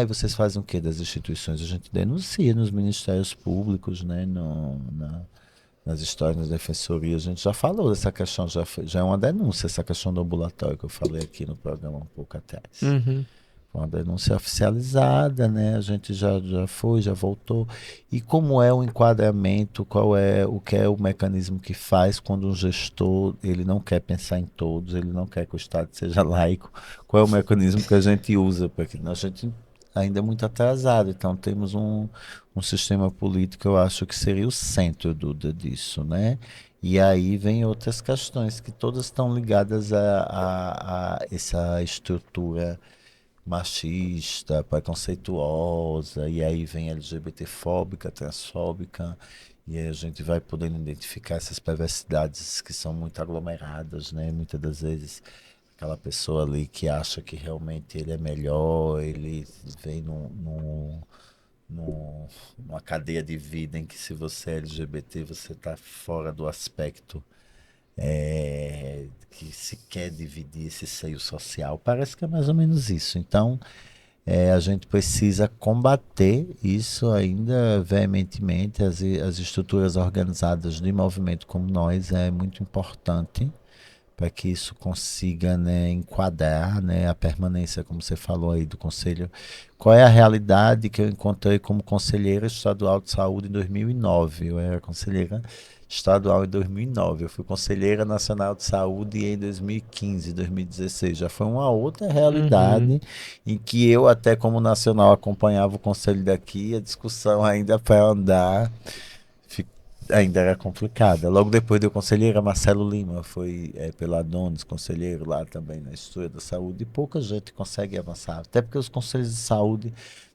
vocês fazem o quê das instituições? A gente denuncia nos ministérios públicos, né, nas histórias das defensorias. A gente já falou dessa questão, já é uma denúncia, essa questão do ambulatório que eu falei aqui no programa um pouco atrás. Uma denúncia oficializada, né? A gente já foi, já voltou. E como é o enquadramento, o que é o mecanismo que faz quando um gestor, ele não quer pensar em todos, ele não quer que o Estado seja laico, qual é o mecanismo que a gente usa? Porque a gente ainda é muito atrasado, então temos um sistema político, eu acho que seria o centro disso, né? E aí vem outras questões que todas estão ligadas a essa estrutura machista, preconceituosa, e aí vem LGBTfóbica, transfóbica, e aí a gente vai podendo identificar essas perversidades que são muito aglomeradas, né? Muitas das vezes aquela pessoa ali que acha que realmente ele é melhor, ele vem numa cadeia de vida em que se você é LGBT, você está fora do aspecto que se quer dividir esse seio social. Parece que é mais ou menos isso. Então, a gente precisa combater isso ainda veementemente. As estruturas organizadas de movimento como nós é muito importante para que isso consiga, né, enquadrar, né, a permanência, como você falou aí, do Conselho. Qual é a realidade que eu encontrei como conselheira estadual de saúde em 2009? Eu era conselheira estadual em 2009. Eu fui conselheira nacional de saúde em 2015, 2016. Já foi uma outra realidade em que eu, até como nacional, acompanhava o conselho daqui, a discussão ainda para andar ainda era complicada. Logo depois do conselheiro, Marcelo Lima foi pela Adonis, conselheiro lá também na História da Saúde, e pouca gente consegue avançar, até porque os conselhos de saúde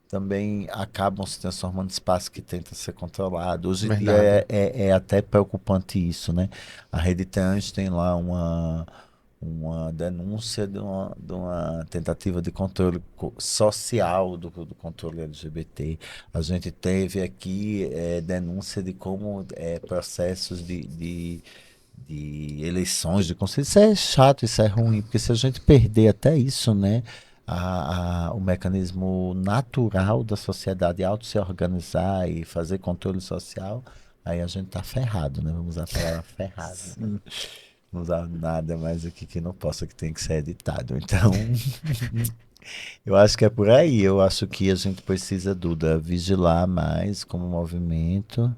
também acabam se transformando em espaço que tenta ser controlado. Hoje em dia é até preocupante isso, né? A Rede Trans tem lá uma denúncia de uma tentativa de controle social do controle LGBT. A gente teve aqui denúncia de como processos de eleições de conselho. Isso é chato, isso é ruim, porque se a gente perder até isso, né? O mecanismo natural da sociedade auto se organizar e fazer controle social, aí a gente tá ferrado, né? Vamos usar a palavra ferrado. Não usar nada mais aqui que não possa, que tem que ser editado. Então, eu acho que é por aí. Eu acho que a gente precisa, Duda, vigilar mais como movimento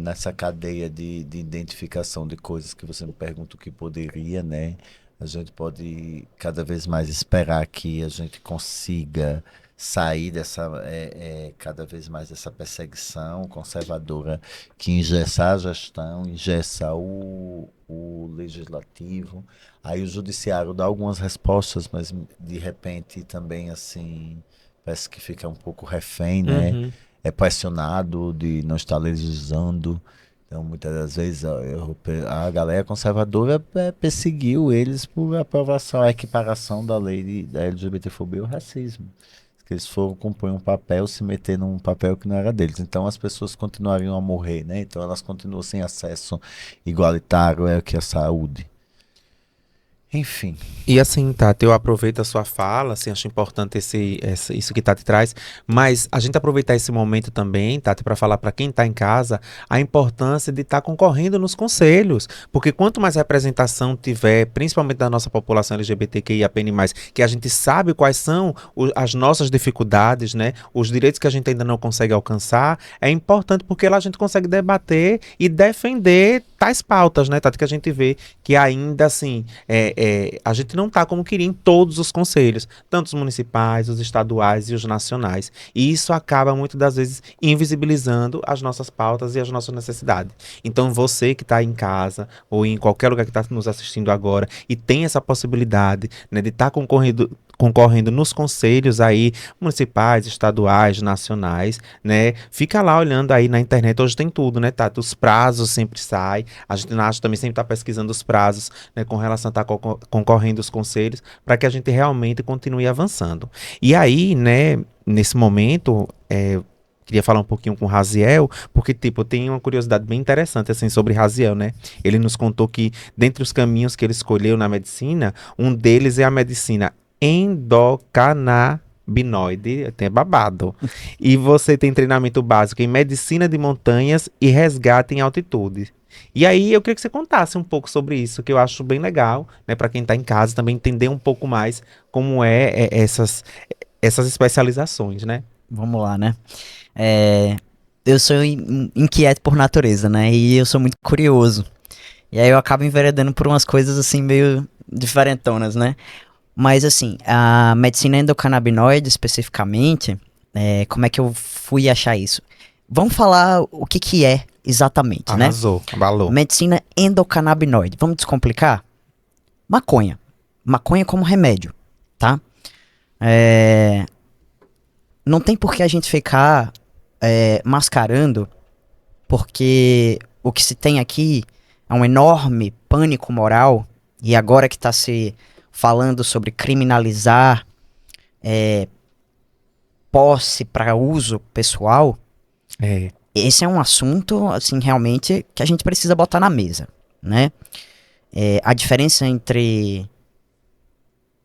nessa cadeia de identificação de coisas que você me pergunta o que poderia, né? A gente pode cada vez mais esperar que a gente consiga sair cada vez mais dessa perseguição conservadora que engessa a gestão, engessa o legislativo. Aí o judiciário dá algumas respostas, mas de repente também assim parece que fica um pouco refém, né? é pressionado de não estar legislando. Então, muitas das vezes, a galera conservadora perseguiu eles por aprovação, a equiparação da lei da LGBTfobia e o racismo. Que eles foram cumprir um papel, se meter num papel que não era deles. Então, as pessoas continuariam a morrer, né? Então, elas continuam sem acesso igualitário que a saúde. Enfim. E assim, Tati, eu aproveito a sua fala, assim, acho importante isso que Tati traz, mas a gente aproveitar esse momento também, Tati, para falar para quem está em casa a importância de estar concorrendo nos conselhos, porque quanto mais representação tiver, principalmente da nossa população LGBTQIAPN+, que a gente sabe quais são as nossas dificuldades, né, os direitos que a gente ainda não consegue alcançar, é importante porque lá a gente consegue debater e defender tais pautas, né, Tati, que a gente vê que ainda, assim, a gente não está como queria em todos os conselhos, tanto os municipais, os estaduais e os nacionais. E isso acaba, muitas das vezes, invisibilizando as nossas pautas e as nossas necessidades. Então, você que está em casa ou em qualquer lugar que está nos assistindo agora e tem essa possibilidade, né, de estar concorrendo nos conselhos aí municipais, estaduais, nacionais, né? Fica lá olhando aí na internet, hoje tem tudo, né, Tati? Os prazos sempre saem, a gente também sempre está pesquisando os prazos, né, com relação a estar concorrendo aos conselhos, para que a gente realmente continue avançando. E aí, né, nesse momento, queria falar um pouquinho com o Raziel, porque, tipo, tem uma curiosidade bem interessante, assim, sobre Raziel, né? Ele nos contou que, dentre os caminhos que ele escolheu na medicina, um deles é a medicina endocannabinoide, até babado. E você tem treinamento básico em medicina de montanhas e resgate em altitude. E aí eu queria que você contasse um pouco sobre isso, que eu acho bem legal, né, para quem está em casa também entender um pouco mais como essas especializações, né? Vamos lá, né? Eu sou inquieto por natureza, né? E eu sou muito curioso. E aí eu acabo enveredando por umas coisas assim meio diferentonas, né? Mas assim, a medicina endocannabinoide especificamente, como é que eu fui achar isso? Vamos falar o que é exatamente, né? Arrasou, valor. Medicina endocannabinoide. Vamos descomplicar? Maconha. Maconha como remédio, tá? Não tem por que a gente ficar mascarando, porque o que se tem aqui é um enorme pânico moral, e agora que está se falando sobre criminalizar posse para uso pessoal, esse é um assunto, assim, realmente que a gente precisa botar na mesa, né? A diferença entre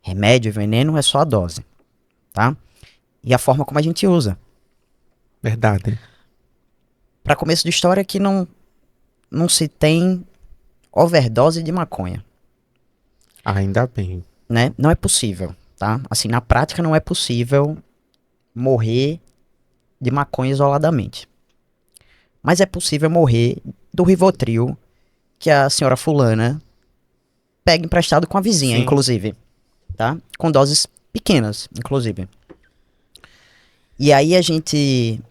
remédio e veneno é só a dose, tá? E a forma como a gente usa. Verdade. Para começo de história, que não se tem overdose de maconha. Ainda bem. Né? Não é possível, tá? Assim, na prática não é possível morrer de maconha isoladamente. Mas é possível morrer do Rivotril que a senhora fulana pega emprestado com a vizinha, Sim. inclusive, tá? Com doses pequenas, inclusive. E aí a gente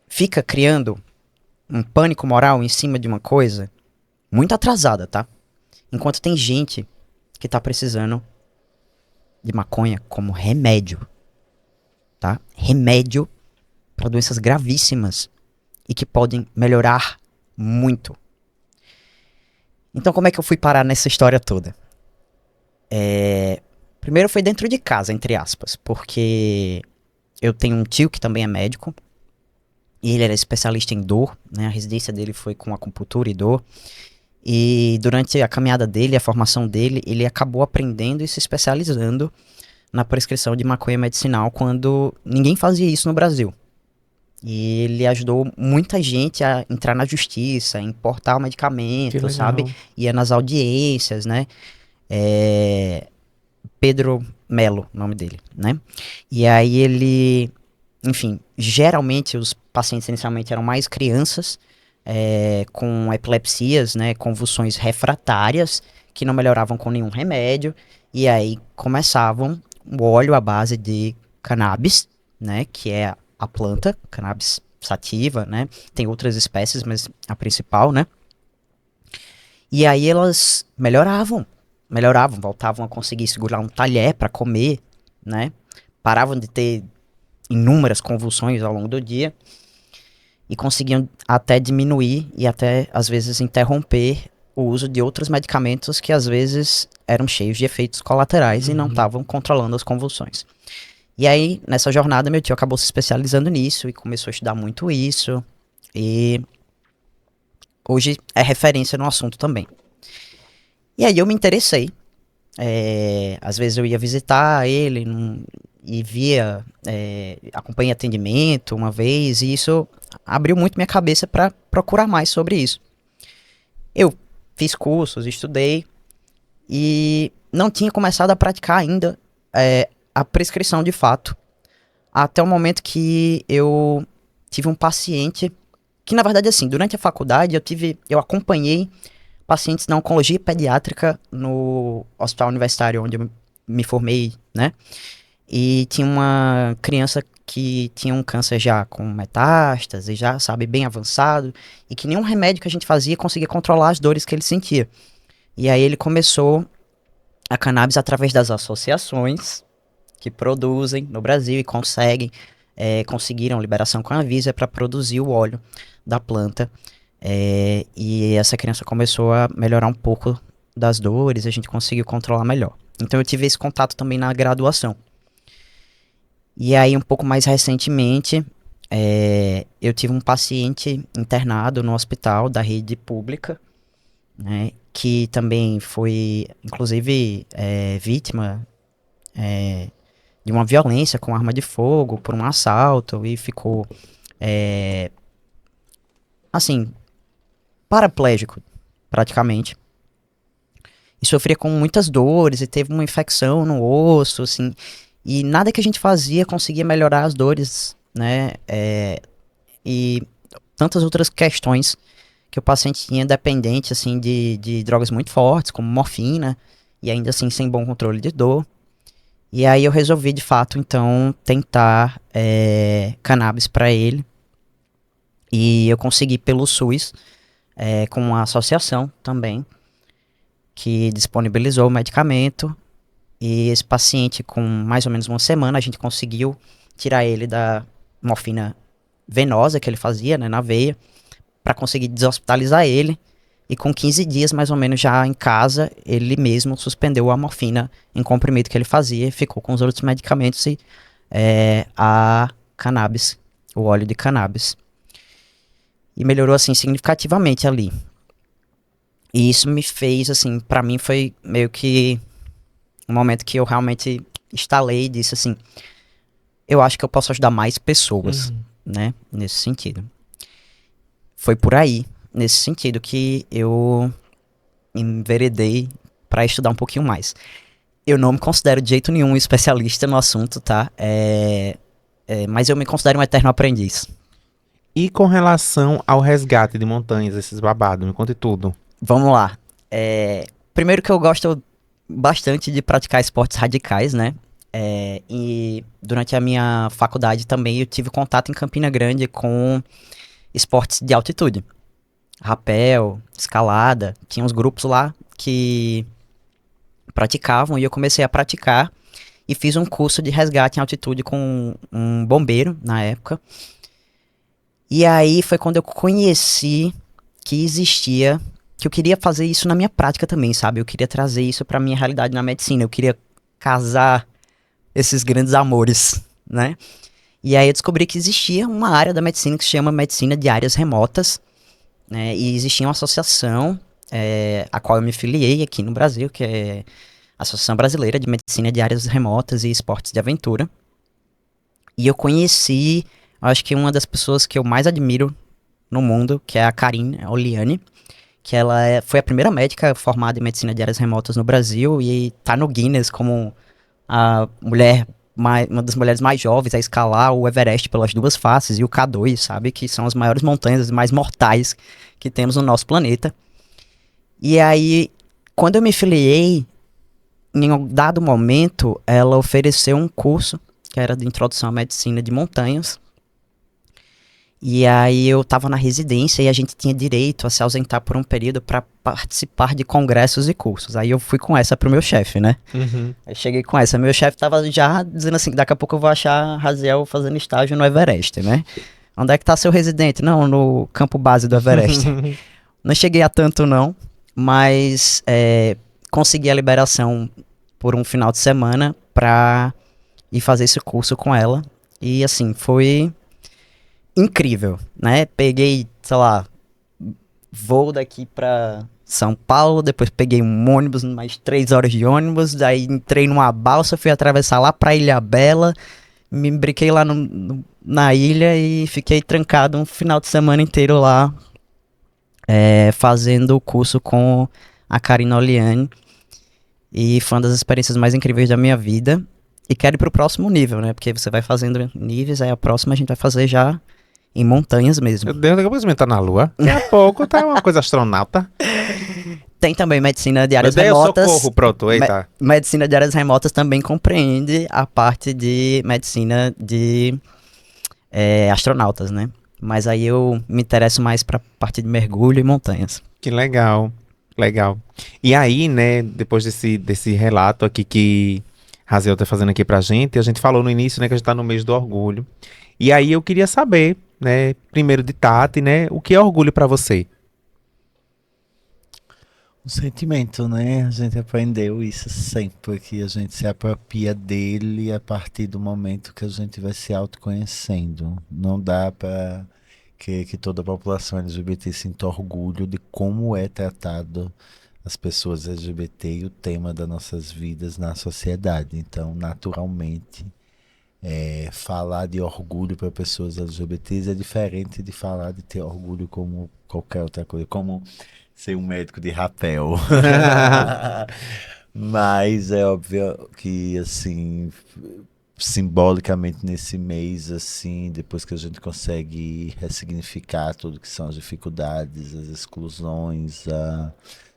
fica criando um pânico moral em cima de uma coisa muito atrasada, tá? Enquanto tem gente que tá precisando de maconha como remédio, tá? Remédio para doenças gravíssimas e que podem melhorar muito. Então, como é que eu fui parar nessa história toda? Primeiro foi dentro de casa, entre aspas, porque eu tenho um tio que também é médico e ele era especialista em dor, né? A residência dele foi com acupuntura e dor. E durante a caminhada dele, a formação dele, ele acabou aprendendo e se especializando na prescrição de maconha medicinal quando ninguém fazia isso no Brasil. E ele ajudou muita gente a entrar na justiça, a importar o medicamento, sabe? Ia nas audiências, né? Pedro Melo, o nome dele, né? E aí ele, enfim, geralmente os pacientes inicialmente eram mais crianças, com epilepsias, né, convulsões refratárias, que não melhoravam com nenhum remédio, e aí começavam o óleo à base de cannabis, né, que é a planta, cannabis sativa, né, tem outras espécies, mas a principal, né, e aí elas melhoravam, voltavam a conseguir segurar um talher para comer, né, paravam de ter inúmeras convulsões ao longo do dia. e conseguiam até diminuir e até, às vezes, interromper o uso de outros medicamentos que, às vezes, eram cheios de efeitos colaterais e não estavam controlando as convulsões. E aí, nessa jornada, meu tio acabou se especializando nisso e começou a estudar muito isso. E hoje é referência no assunto também. E aí eu me interessei. Às vezes eu ia visitar ele e via, acompanhei atendimento uma vez, e isso abriu muito minha cabeça para procurar mais sobre isso. Eu fiz cursos, estudei e não tinha começado a praticar ainda a prescrição de fato, até o momento que eu tive um paciente que, na verdade, assim, durante a faculdade eu acompanhei pacientes na oncologia pediátrica no hospital universitário onde eu me formei, né? E tinha uma criança que tinha um câncer já com metástase, já, sabe, bem avançado, e que nenhum remédio que a gente fazia conseguia controlar as dores que ele sentia. E aí ele começou a cannabis através das associações que produzem no Brasil e conseguiram liberação com a Anvisa para produzir o óleo da planta. E essa criança começou a melhorar um pouco das dores, a gente conseguiu controlar melhor. Então eu tive esse contato também na graduação. E aí, um pouco mais recentemente, eu tive um paciente internado no hospital da rede pública, né, que também foi, inclusive, vítima de uma violência com arma de fogo por um assalto e ficou, assim, paraplégico, praticamente. E sofria com muitas dores e teve uma infecção no osso, assim, e nada que a gente fazia conseguia melhorar as dores, né, e tantas outras questões que o paciente tinha dependente, assim, de drogas muito fortes, como morfina, e ainda assim sem bom controle de dor. E aí eu resolvi, de fato, então, tentar cannabis para ele. E eu consegui pelo SUS, com uma associação também, que disponibilizou o medicamento. E esse paciente, com mais ou menos uma semana, a gente conseguiu tirar ele da morfina venosa que ele fazia, né, na veia, para conseguir deshospitalizar ele. E com 15 dias, mais ou menos, já em casa, ele mesmo suspendeu a morfina em comprimido que ele fazia, ficou com os outros medicamentos e a cannabis, o óleo de cannabis. E melhorou, assim, significativamente ali. E isso me fez, assim, pra mim foi meio que um momento que eu realmente instalei e disse assim, eu acho que eu posso ajudar mais pessoas, né, nesse sentido. Foi por aí, nesse sentido, que eu enveredei para estudar um pouquinho mais. Eu não me considero de jeito nenhum especialista no assunto, tá? Mas eu me considero um eterno aprendiz. E com relação ao resgate de montanhas, esses babados, me conte tudo. Vamos lá. Primeiro que eu gosto bastante de praticar esportes radicais, né? E durante a minha faculdade também eu tive contato em Campina Grande com esportes de altitude. Rapel, escalada, tinha uns grupos lá que praticavam e eu comecei a praticar e fiz um curso de resgate em altitude com um bombeiro na época. E aí foi quando eu conheci que existia, que eu queria fazer isso na minha prática também, sabe? Eu queria trazer isso pra minha realidade na medicina, eu queria casar esses grandes amores, né? E aí eu descobri que existia uma área da medicina que se chama Medicina de Áreas Remotas, né? E existia uma associação, a qual eu me filiei aqui no Brasil, que é a Associação Brasileira de Medicina de Áreas Remotas e Esportes de Aventura. E eu conheci, acho que uma das pessoas que eu mais admiro no mundo, que é a Karine Oliani, que ela foi a primeira médica formada em Medicina de Áreas Remotas no Brasil e tá no Guinness como uma das mulheres mais jovens a escalar o Everest pelas duas faces e o K2, sabe? Que são as maiores montanhas mais mortais que temos no nosso planeta. E aí, quando eu me filiei, em um dado momento, ela ofereceu um curso que era de Introdução à Medicina de Montanhas. E aí eu tava na residência e a gente tinha direito a se ausentar por um período para participar de congressos e cursos. Aí eu fui com essa pro meu chefe, né? Aí cheguei com essa. Meu chefe tava já dizendo assim, daqui a pouco eu vou achar Raziel fazendo estágio no Everest, né? Onde é que tá seu residente? Não, no campo base do Everest. Não cheguei a tanto não, mas consegui a liberação por um final de semana pra ir fazer esse curso com ela. E assim, foi incrível, né? Peguei, sei lá, voo daqui pra São Paulo, depois peguei um ônibus, mais 3 horas de ônibus, daí entrei numa balsa, fui atravessar lá pra Ilhabela, me embriquei lá na ilha e fiquei trancado um final de semana inteiro lá, fazendo o curso com a Karina Oliane. E foi uma das experiências mais incríveis da minha vida. E quero ir pro próximo nível, né? Porque você vai fazendo níveis, aí a próxima a gente vai fazer já em montanhas mesmo. Meu Deus, daqui a pouco você tá na Lua. Daqui a pouco tá uma coisa astronauta. Tem também medicina de áreas Meu Deus, remotas. socorro, pronto, eita. Medicina de áreas remotas também compreende a parte de medicina de astronautas, né? Mas aí eu me interesso mais pra parte de mergulho e montanhas. Que legal, legal. E aí, né, depois desse relato aqui que Raziel tá fazendo aqui pra gente, a gente falou no início, né, que a gente tá no mês do orgulho. E aí eu queria saber, né, primeiro de Tati, né, o que é orgulho pra você? Um sentimento, né? A gente aprendeu isso sempre, que a gente se apropria dele a partir do momento que a gente vai se autoconhecendo. Não dá para que toda a população LGBT sinta orgulho de como é tratado as pessoas LGBT e o tema das nossas vidas na sociedade. Então, naturalmente, falar de orgulho para pessoas LGBTs é diferente de falar de ter orgulho como qualquer outra coisa, como ser um médico de rapel. Mas é óbvio que, assim, simbolicamente nesse mês, assim, depois que a gente consegue ressignificar tudo que são as dificuldades, as exclusões,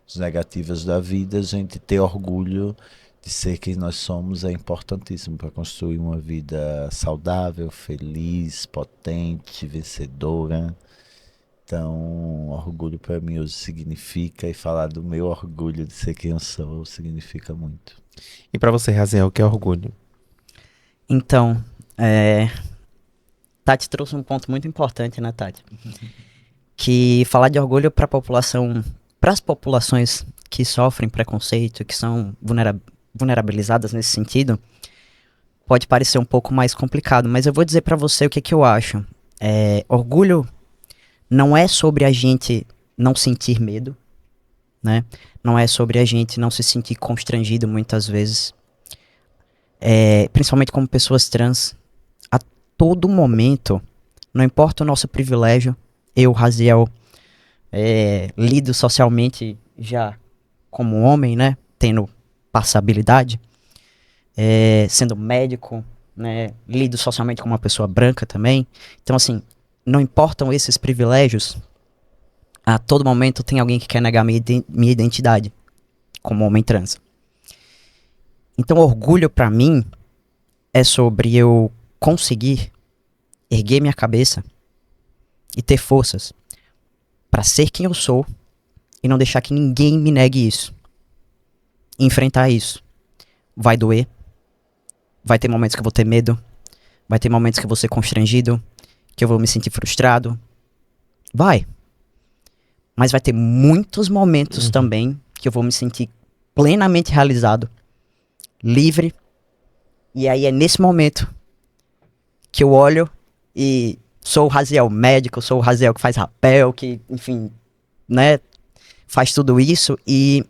as negativas da vida, a gente ter orgulho de ser quem nós somos é importantíssimo para construir uma vida saudável, feliz, potente, vencedora. Então, orgulho para mim hoje significa, e falar do meu orgulho de ser quem eu sou significa muito. E pra você, Raziel, o que é orgulho? Então, Tati trouxe um ponto muito importante, né, Tati? Que falar de orgulho para as populações que sofrem preconceito, que são vulnerabilizadas nesse sentido, pode parecer um pouco mais complicado, mas eu vou dizer para você o que eu acho. Orgulho não é sobre a gente não sentir medo, né? Não é sobre a gente não se sentir constrangido muitas vezes. Principalmente como pessoas trans, a todo momento, não importa o nosso privilégio, eu, Raziel, lido socialmente já como homem, né? Tendo passabilidade, sendo médico, né? Lido socialmente como uma pessoa branca também. Então, assim, não importam esses privilégios, a todo momento tem alguém que quer negar minha identidade como homem trans. Então, orgulho pra mim é sobre eu conseguir erguer minha cabeça e ter forças pra ser quem eu sou e não deixar que ninguém me negue isso. Enfrentar isso. Vai doer. Vai ter momentos que eu vou ter medo. Vai ter momentos que eu vou ser constrangido, que eu vou me sentir frustrado. Vai. Mas vai ter muitos momentos também que eu vou me sentir plenamente realizado, livre. E aí é nesse momento que eu olho e sou o Raziel médico, sou o Raziel que faz rapel, que, enfim, né, faz tudo isso. E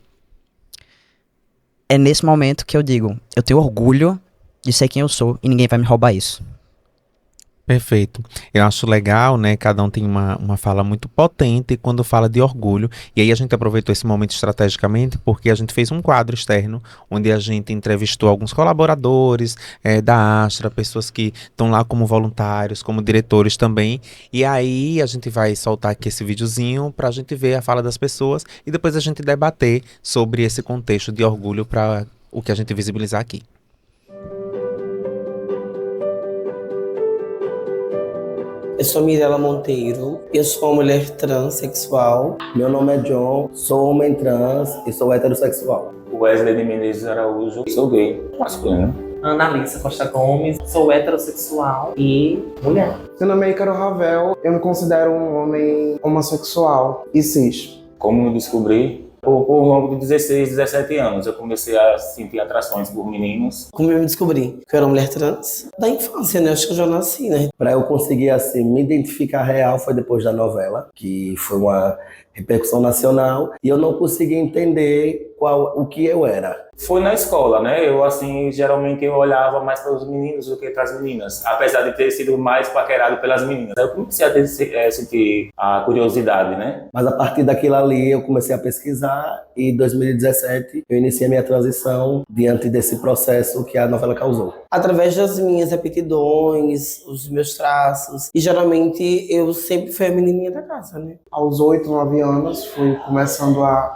é nesse momento que eu digo, eu tenho orgulho de ser quem eu sou e ninguém vai me roubar isso. Perfeito. Eu acho legal, né? Cada um tem uma fala muito potente quando fala de orgulho. E aí a gente aproveitou esse momento estrategicamente porque a gente fez um quadro externo onde a gente entrevistou alguns colaboradores da Astra, pessoas que estão lá como voluntários, como diretores também. E aí a gente vai soltar aqui esse videozinho para a gente ver a fala das pessoas e depois a gente debater sobre esse contexto de orgulho para o que a gente visibilizar aqui. Eu sou Mirela Monteiro, eu sou uma mulher transexual. Meu nome é John, sou homem trans e sou heterossexual. O Wesley de Menezes Araújo. Sou gay, masculino. Ana Alissa Costa Gomes, sou heterossexual e mulher. Meu nome é Ícaro Ravel, eu me considero um homem homossexual e cis. Como me descobri? Por longo de 16, 17 anos, eu comecei a sentir atrações por meninos. Como eu me descobri que eu era uma mulher trans? Da infância, né? Acho que eu já nasci, né? Para eu conseguir assim me identificar real foi depois da novela, que foi uma repercussão nacional, e eu não conseguia entender o que eu era. Foi na escola, né? Eu, assim, geralmente eu olhava mais para os meninos do que para as meninas, apesar de ter sido mais paquerado pelas meninas. Eu comecei a sentir a curiosidade, né? Mas a partir daquilo ali eu comecei a pesquisar e em 2017 eu iniciei a minha transição diante desse processo que a novela causou. Através das minhas aptidões, os meus traços. E geralmente eu sempre fui a menininha da casa, né? Aos 8, 9 anos, fui começando a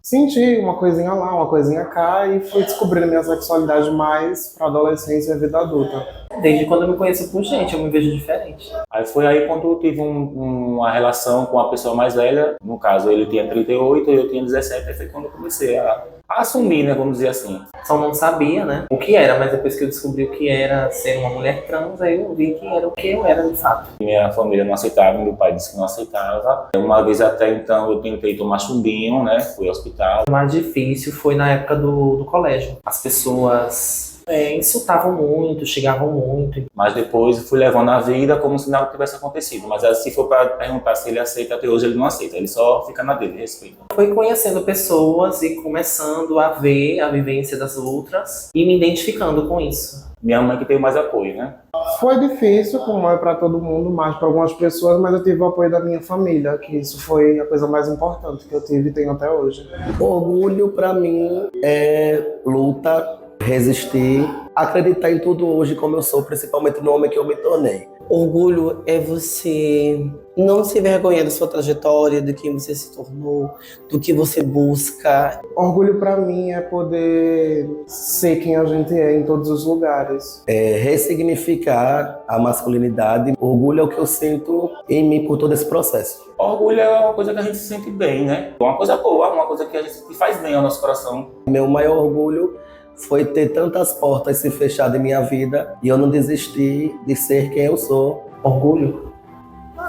sentir uma coisinha lá, uma coisinha cá, e fui descobrindo minha sexualidade mais pra adolescência e vida adulta. Desde quando eu me conheço por gente, eu me vejo diferente. Aí foi aí quando eu tive uma relação com a pessoa mais velha, no caso ele tinha 38 e eu tinha 17, aí foi quando eu comecei a assumir, né, vamos dizer assim. Só não sabia, né, o que era, mas depois que eu descobri o que era ser uma mulher trans, aí eu vi que era o que eu era de fato. Minha família não aceitava, meu pai disse que não aceitava. Uma vez até então eu tentei tomar chumbinho, né, fui ao hospital. O mais difícil foi na época do colégio. As pessoas insultavam muito, xingavam muito. Mas depois eu fui levando a vida como se nada tivesse acontecido. Mas se for para perguntar se ele aceita, até hoje ele não aceita. Ele só fica na dele, respeita. Fui conhecendo pessoas e começando a ver a vivência das outras e me identificando com isso. Minha mãe que teve mais apoio, né? Foi difícil, como é para todo mundo, mais para algumas pessoas, mas eu tive o apoio da minha família, que isso foi a coisa mais importante que eu tive e tenho até hoje. Orgulho para mim é luta, resistir, acreditar em tudo hoje como eu sou, principalmente no homem que eu me tornei. Orgulho é você não se envergonhar da sua trajetória, de quem você se tornou, do que você busca. Orgulho para mim é poder ser quem a gente é em todos os lugares. Ressignificar a masculinidade. Orgulho é o que eu sinto em mim por todo esse processo. Orgulho é uma coisa que a gente se sente bem, né? Uma coisa boa, uma coisa que a gente faz bem ao nosso coração. Meu maior orgulho foi ter tantas portas se fechado em minha vida e eu não desisti de ser quem eu sou. Orgulho?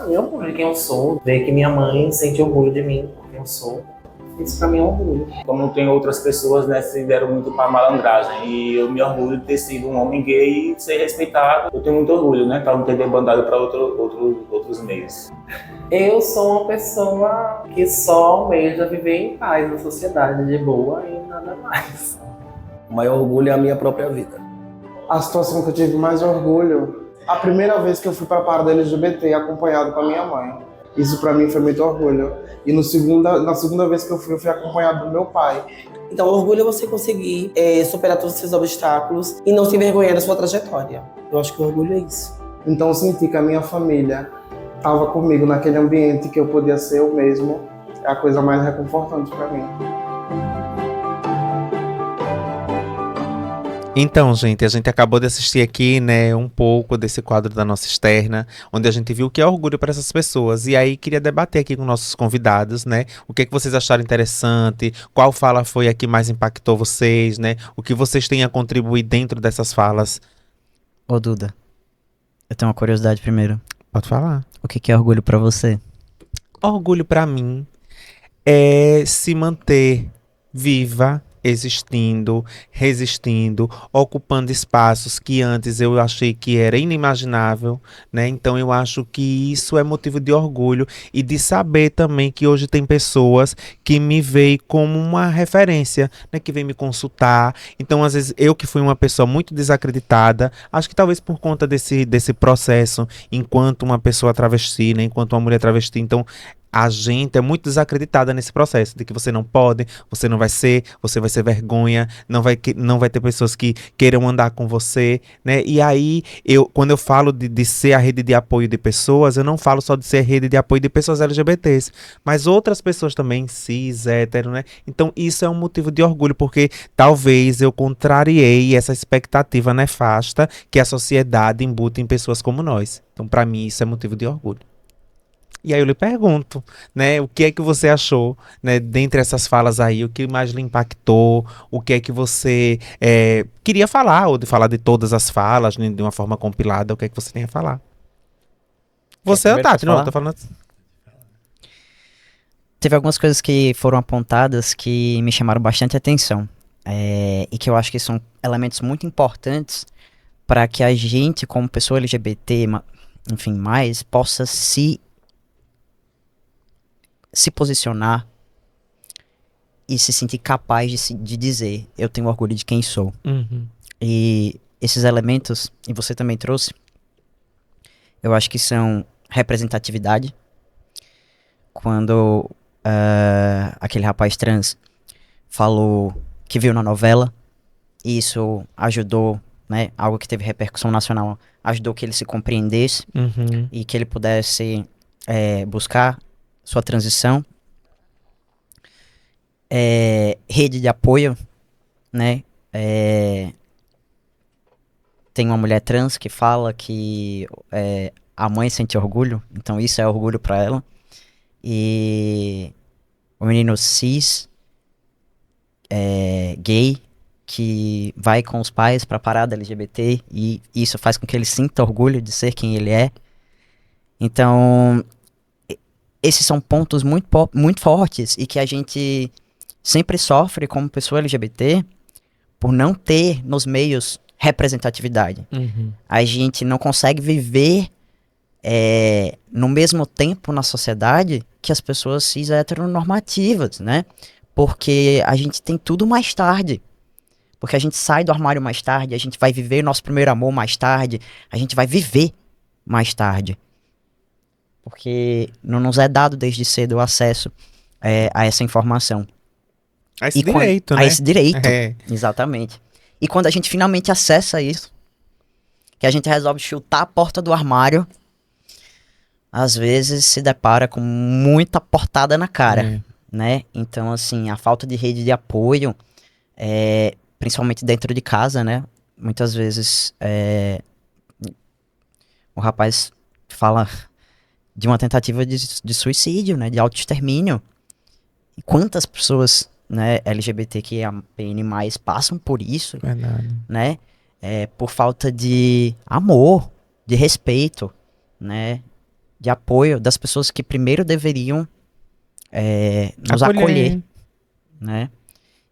Eu orgulho de quem eu sou. Ver que minha mãe sente orgulho de mim, quem eu sou. Isso pra mim é um orgulho. Como tem outras pessoas, né, se deram muito para malandragem. E eu me orgulho de ter sido um homem gay e ser respeitado. Eu tenho muito orgulho, né, para não ter debandado para outros meios. Eu sou uma pessoa que só almeja viver em paz na sociedade, de boa e nada mais. O maior orgulho é a minha própria vida. A situação que eu tive mais orgulho, a primeira vez que eu fui para a parada LGBT acompanhado com a minha mãe. Isso para mim foi muito orgulho. E na segunda vez que eu fui acompanhado do meu pai. Então, orgulho é você conseguir superar todos esses obstáculos e não se envergonhar da sua trajetória. Eu acho que o orgulho é isso. Então, eu senti que a minha família estava comigo naquele ambiente que eu podia ser eu mesmo. É a coisa mais reconfortante para mim. Então, gente, a gente acabou de assistir aqui, né, um pouco desse quadro da nossa externa, onde a gente viu o que é orgulho para essas pessoas. E aí, queria debater aqui com nossos convidados, né, o que é que vocês acharam interessante, qual fala foi a que mais impactou vocês, né, o que vocês têm a contribuir dentro dessas falas. Ô, Duda, eu tenho uma curiosidade primeiro. Pode falar. O que é orgulho pra você? Orgulho para mim é se manter viva, existindo, resistindo, ocupando espaços que antes eu achei que era inimaginável, né? Então eu acho que isso é motivo de orgulho e de saber também que hoje tem pessoas que me veem como uma referência, né? Que vem me consultar. Então às vezes eu que fui uma pessoa muito desacreditada, acho que talvez por conta desse processo, enquanto uma pessoa travesti, né? Enquanto uma mulher travesti, então a gente é muito desacreditada nesse processo de que você não pode, você não vai ser, você vai ser vergonha, não vai ter pessoas que queiram andar com você, né? E aí, quando eu falo de ser a rede de apoio de pessoas, eu não falo só de ser a rede de apoio de pessoas LGBTs, mas outras pessoas também, cis, hétero, né? Então, isso é um motivo de orgulho, porque talvez eu contrariei essa expectativa nefasta que a sociedade embuta em pessoas como nós. Então, para mim, isso é motivo de orgulho. E aí eu lhe pergunto, né, o que é que você achou, né, dentre essas falas aí, o que mais lhe impactou, o que é que você queria falar, ou de falar de todas as falas, né, de uma forma compilada, o que é que você tem a falar? Você é o primeiro Tati, posso não, eu falar? tô falando... Teve algumas coisas que foram apontadas que me chamaram bastante atenção. E que eu acho que são elementos muito importantes para que a gente, como pessoa LGBT, enfim, mais, possa se posicionar e se sentir capaz de dizer, eu tenho orgulho de quem sou. Uhum. E esses elementos, e você também trouxe, eu acho que são representatividade. Quando aquele rapaz trans falou que viu na novela, e isso ajudou, né, algo que teve repercussão nacional, ajudou que ele se compreendesse Uhum. e que ele pudesse buscar sua transição. Rede de apoio, né? Tem uma mulher trans que fala que a mãe sente orgulho, então isso é orgulho pra ela. E o menino cis, gay, que vai com os pais pra parada LGBT e isso faz com que ele sinta orgulho de ser quem ele é. Então, esses são pontos muito fortes e que a gente sempre sofre como pessoa LGBT por não ter nos meios representatividade. Uhum. A gente não consegue viver no mesmo tempo na sociedade que as pessoas cis heteronormativas, né? Porque a gente tem tudo mais tarde. Porque a gente sai do armário mais tarde, a gente vai viver nosso primeiro amor mais tarde, a gente vai viver mais tarde. Porque não nos é dado desde cedo o acesso a essa informação. A esse direito, né? A esse direito, É. exatamente. E quando a gente finalmente acessa isso, que a gente resolve chutar a porta do armário, às vezes se depara com muita portada na cara, né? Então, assim, a falta de rede de apoio, principalmente dentro de casa, né? Muitas vezes o rapaz fala de uma tentativa de suicídio, né? De autoextermínio. E quantas pessoas, né, LGBTQIAPN+, passam por isso, Verdade. né? Por falta de amor, de respeito, né? De apoio das pessoas que primeiro deveriam nos acolher, né?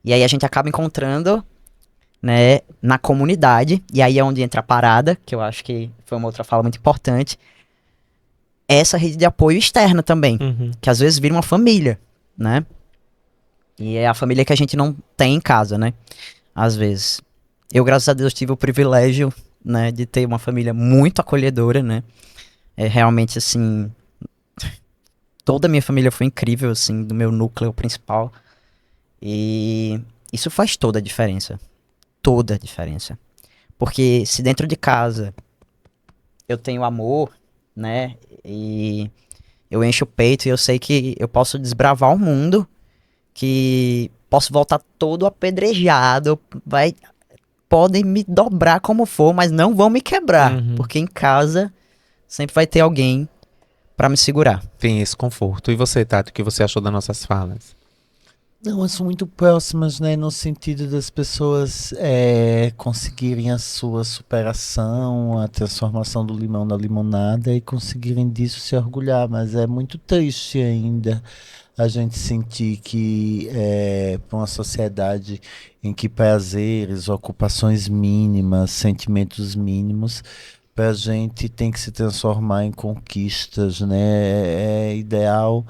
E aí a gente acaba encontrando, né, na comunidade, e aí é onde entra a parada, que eu acho que foi uma outra fala muito importante, essa rede de apoio externa também, Uhum. que às vezes vira uma família, né? E é a família que a gente não tem em casa, né? Às vezes. Eu, graças a Deus, tive o privilégio, né, de ter uma família muito acolhedora, né? Realmente, assim, toda a minha família foi incrível, assim, do meu núcleo principal. E isso faz toda a diferença. Toda a diferença. Porque se dentro de casa eu tenho amor, né? E eu encho o peito e eu sei que eu posso desbravar o mundo, que posso voltar todo apedrejado, podem me dobrar como for, mas não vão me quebrar, porque em casa sempre vai ter alguém pra me segurar. Tem esse conforto. E você, Tato, o que você achou das nossas falas? Não, elas são muito próximas, né? No sentido das pessoas conseguirem a sua superação, a transformação do limão na limonada e conseguirem disso se orgulhar. Mas é muito triste ainda a gente sentir que para uma sociedade em que prazeres, ocupações mínimas, sentimentos mínimos, pra gente tem que se transformar em conquistas, né? É ideal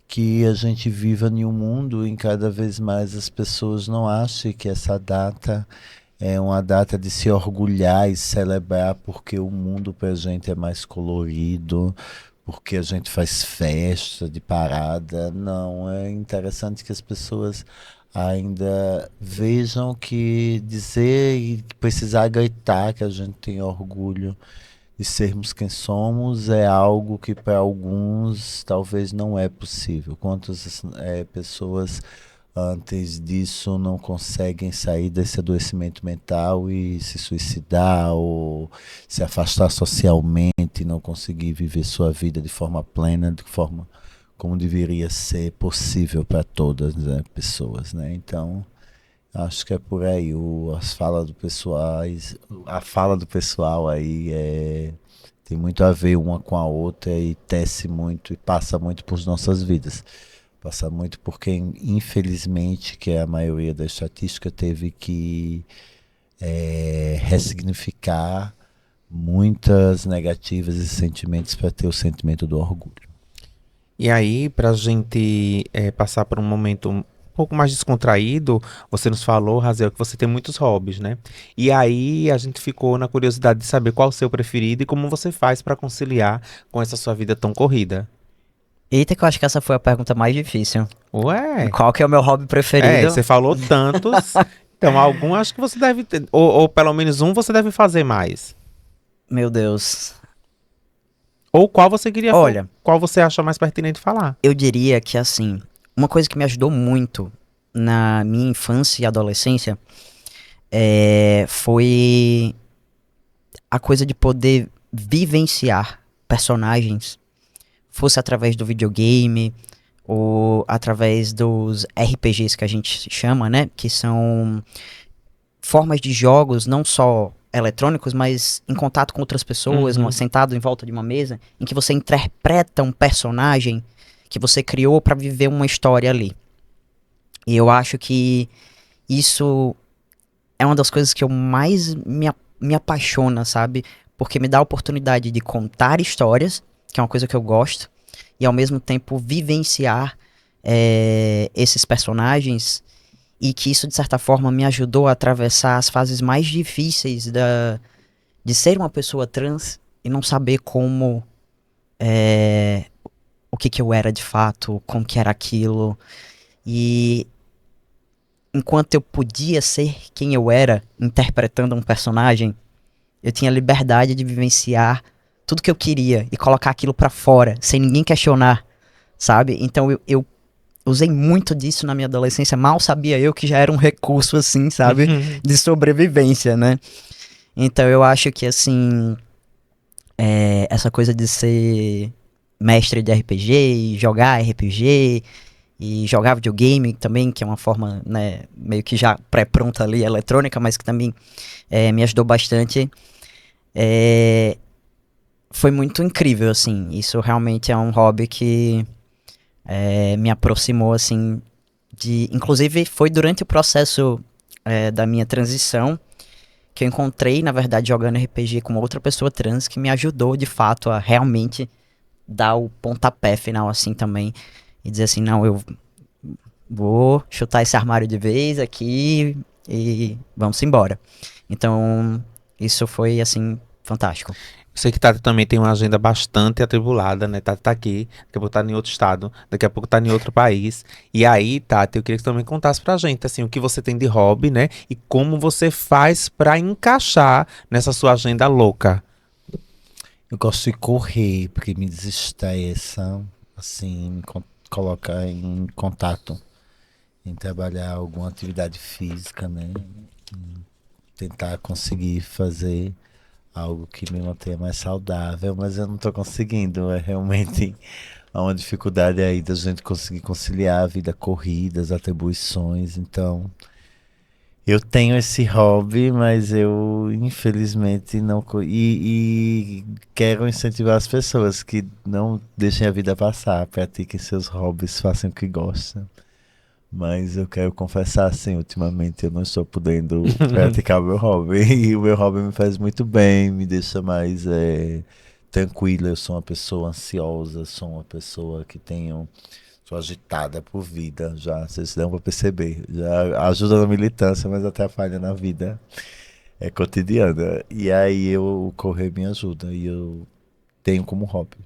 que a gente viva em um mundo em que cada vez mais as pessoas não achem que essa data é uma data de se orgulhar e celebrar porque o mundo pra gente é mais colorido, porque a gente faz festa de parada. Não, é interessante que as pessoas ainda vejam que dizer e precisar gritar que a gente tem orgulho de sermos quem somos é algo que para alguns talvez não é possível. Quantas pessoas antes disso não conseguem sair desse adoecimento mental e se suicidar ou se afastar socialmente, não conseguir viver sua vida de forma plena, de forma como deveria ser possível para todas, né, pessoas, né? Então, acho que é por aí. A fala do pessoal aí tem muito a ver uma com a outra e tece muito e passa muito por nossas vidas. Passa muito por quem, infelizmente, que é a maioria da estatística, teve que ressignificar muitas negativas e sentimentos para ter o sentimento do orgulho. E aí, pra gente passar por um momento um pouco mais descontraído, você nos falou, Razel, que você tem muitos hobbies, né? E aí a gente ficou na curiosidade de saber qual o seu preferido e como você faz pra conciliar com essa sua vida tão corrida. Eita, que eu acho que essa foi a pergunta mais difícil. Ué, Qual que é o meu hobby preferido? você falou tantos, então algum acho que você deve ter, ou pelo menos um você deve fazer mais. Meu Deus. Ou qual você queria, Olha, qual você acha mais pertinente falar. eu diria que assim, uma coisa que me ajudou muito na minha infância e adolescência foi a coisa de poder vivenciar personagens, fosse através do videogame ou através dos RPGs que a gente chama, né? Que são formas de jogos não só eletrônicos, mas em contato com outras pessoas, sentado em volta de uma mesa, em que você interpreta um personagem que você criou para viver uma história ali. E eu acho que isso é uma das coisas que eu mais me apaixona, sabe? Porque me dá a oportunidade de contar histórias, que é uma coisa que eu gosto, e ao mesmo tempo vivenciar esses personagens, e que isso, de certa forma, me ajudou a atravessar as fases mais difíceis de ser uma pessoa trans e não saber como, o que eu era de fato, como que era aquilo. E enquanto eu podia ser quem eu era, interpretando um personagem, eu tinha liberdade de vivenciar tudo que eu queria e colocar aquilo pra fora, sem ninguém questionar, sabe? Então eu usei muito disso na minha adolescência, mal sabia eu que já era um recurso, assim, sabe? De sobrevivência, né? Então eu acho que, assim, essa coisa de ser mestre de RPG e jogar RPG e jogar videogame também, que é uma forma, né, meio que já pré-pronta ali, eletrônica, mas que também me ajudou bastante. Foi muito incrível, assim. Isso realmente é um hobby que me aproximou, assim, inclusive, foi durante o processo da minha transição que eu encontrei, na verdade, jogando RPG com outra pessoa trans que me ajudou, de fato, a realmente dar o pontapé final, assim, também. E dizer assim, não, eu vou chutar esse armário de vez aqui e vamos embora. Então, isso foi, assim, fantástico. Eu sei que Tati também tem uma agenda bastante atribulada, né? Tati tá aqui, daqui a pouco tá em outro estado, daqui a pouco tá em outro país. E aí, Tati, eu queria que você também contasse pra gente, assim, o que você tem de hobby, né? E como você faz pra encaixar nessa sua agenda louca. Eu gosto de correr, porque me desestressa, assim, me coloca em contato, em trabalhar alguma atividade física, né? Tentar conseguir fazer algo que me mantenha mais saudável, mas eu não tô conseguindo. É realmente uma dificuldade aí da gente conseguir conciliar a vida corrida, as atribuições. Então, eu tenho esse hobby, mas eu infelizmente não. E quero incentivar as pessoas que não deixem a vida passar, pratiquem seus hobbies, façam o que gostam. Mas eu quero confessar assim, ultimamente eu não estou podendo praticar o meu hobby. E o meu hobby me faz muito bem, me deixa mais tranquila. Eu sou uma pessoa ansiosa, sou uma pessoa que sou agitada por vida, já, vocês dão para perceber. Já ajuda na militância, mas atrapalha na vida cotidiana. E aí o correr me ajuda e eu tenho como hobby.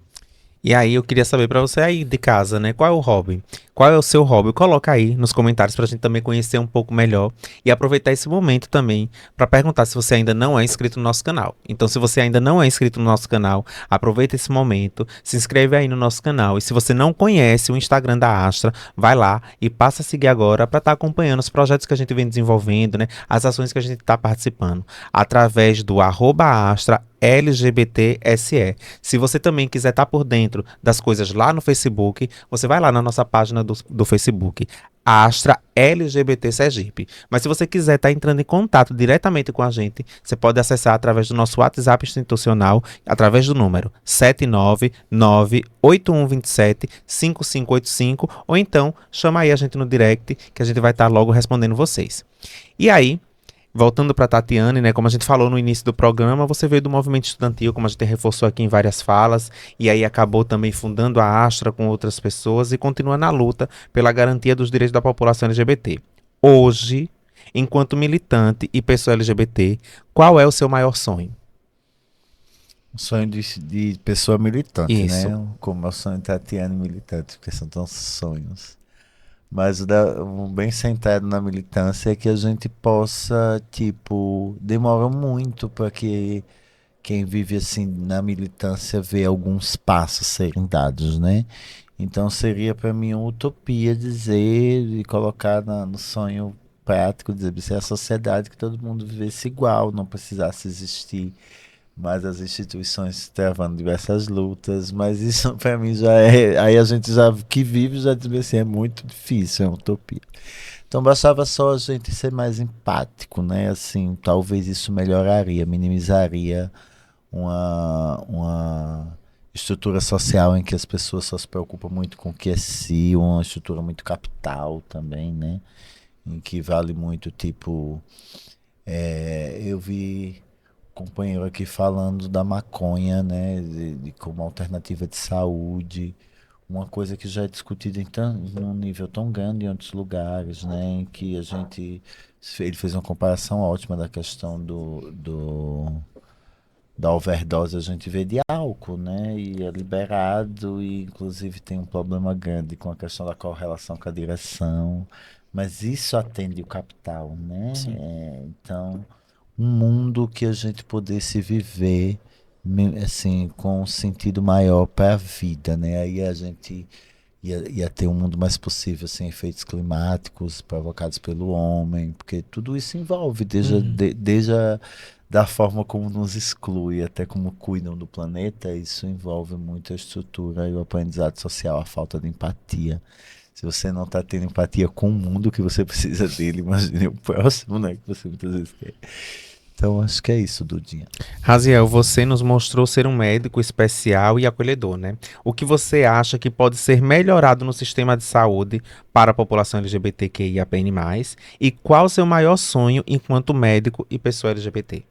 E aí eu queria saber pra você aí de casa, né? Qual é o hobby? Qual é o seu hobby? Coloca aí nos comentários pra gente também conhecer um pouco melhor e aproveitar esse momento também pra perguntar se você ainda não é inscrito no nosso canal. Então, se você ainda não é inscrito no nosso canal, aproveita esse momento, se inscreve aí no nosso canal. E se você não conhece o Instagram da Astra, vai lá e passa a seguir agora pra estar acompanhando os projetos que a gente vem desenvolvendo, né? As ações que a gente tá participando através do @Astra LGBTSE. Se você também quiser estar por dentro das coisas lá no Facebook, você vai lá na nossa página do Facebook, Astra LGBT Sergipe. Mas se você quiser estar entrando em contato diretamente com a gente, você pode acessar através do nosso WhatsApp institucional, através do número 799-8127-5585, ou então chama aí a gente no direct, que a gente vai estar logo respondendo vocês. E aí, voltando para Tatiane, né, como a gente falou no início do programa, você veio do movimento estudantil, como a gente reforçou aqui em várias falas, e aí acabou também fundando a Astra com outras pessoas e continua na luta pela garantia dos direitos da população LGBT. Hoje, enquanto militante e pessoa LGBT, qual é o seu maior sonho? Um sonho de pessoa militante, Isso. né? Como é o sonho de Tatiane militante, porque são tantos sonhos. Mas o bem sentado na militância é que a gente possa, tipo, demora muito para que quem vive assim na militância vê alguns passos serem dados, né? Então seria para mim uma utopia dizer e colocar no sonho prático, dizer, se a sociedade que todo mundo vivesse igual, não precisasse existir mas as instituições travando diversas lutas, mas isso para mim já é, aí a gente já que vive já diz assim, é muito difícil, é uma utopia. Então bastava só a gente ser mais empático, né? Assim, talvez isso melhoraria, minimizaria uma estrutura social em que as pessoas só se preocupam muito com o que é si, uma estrutura muito capital também, né? Em que vale muito, tipo, eu vi companheiro aqui falando da maconha, né, de como alternativa de saúde, uma coisa que já é discutida num nível tão grande em outros lugares, né, em que ele fez uma comparação ótima da questão da overdose, a gente vê de álcool, né, e é liberado e inclusive tem um problema grande com a questão da correlação com a direção, mas isso atende o capital, né, então um mundo que a gente pudesse viver assim com um sentido maior para a vida, né? Aí a gente ia ter um mundo mais possível sem efeitos climáticos provocados pelo homem, porque tudo isso envolve desde da forma como nos exclui até como cuidam do planeta, isso envolve muito a estrutura e o aprendizado social, a falta de empatia. Se você não está tendo empatia com o mundo que você precisa dele, imagine o próximo, né? Que você muitas vezes quer. Então acho que é isso, Dudinha. Raziel, você nos mostrou ser um médico especial e acolhedor, né? O que você acha que pode ser melhorado no sistema de saúde para a população LGBTQIAPN+, e qual o seu maior sonho enquanto médico e pessoa LGBT?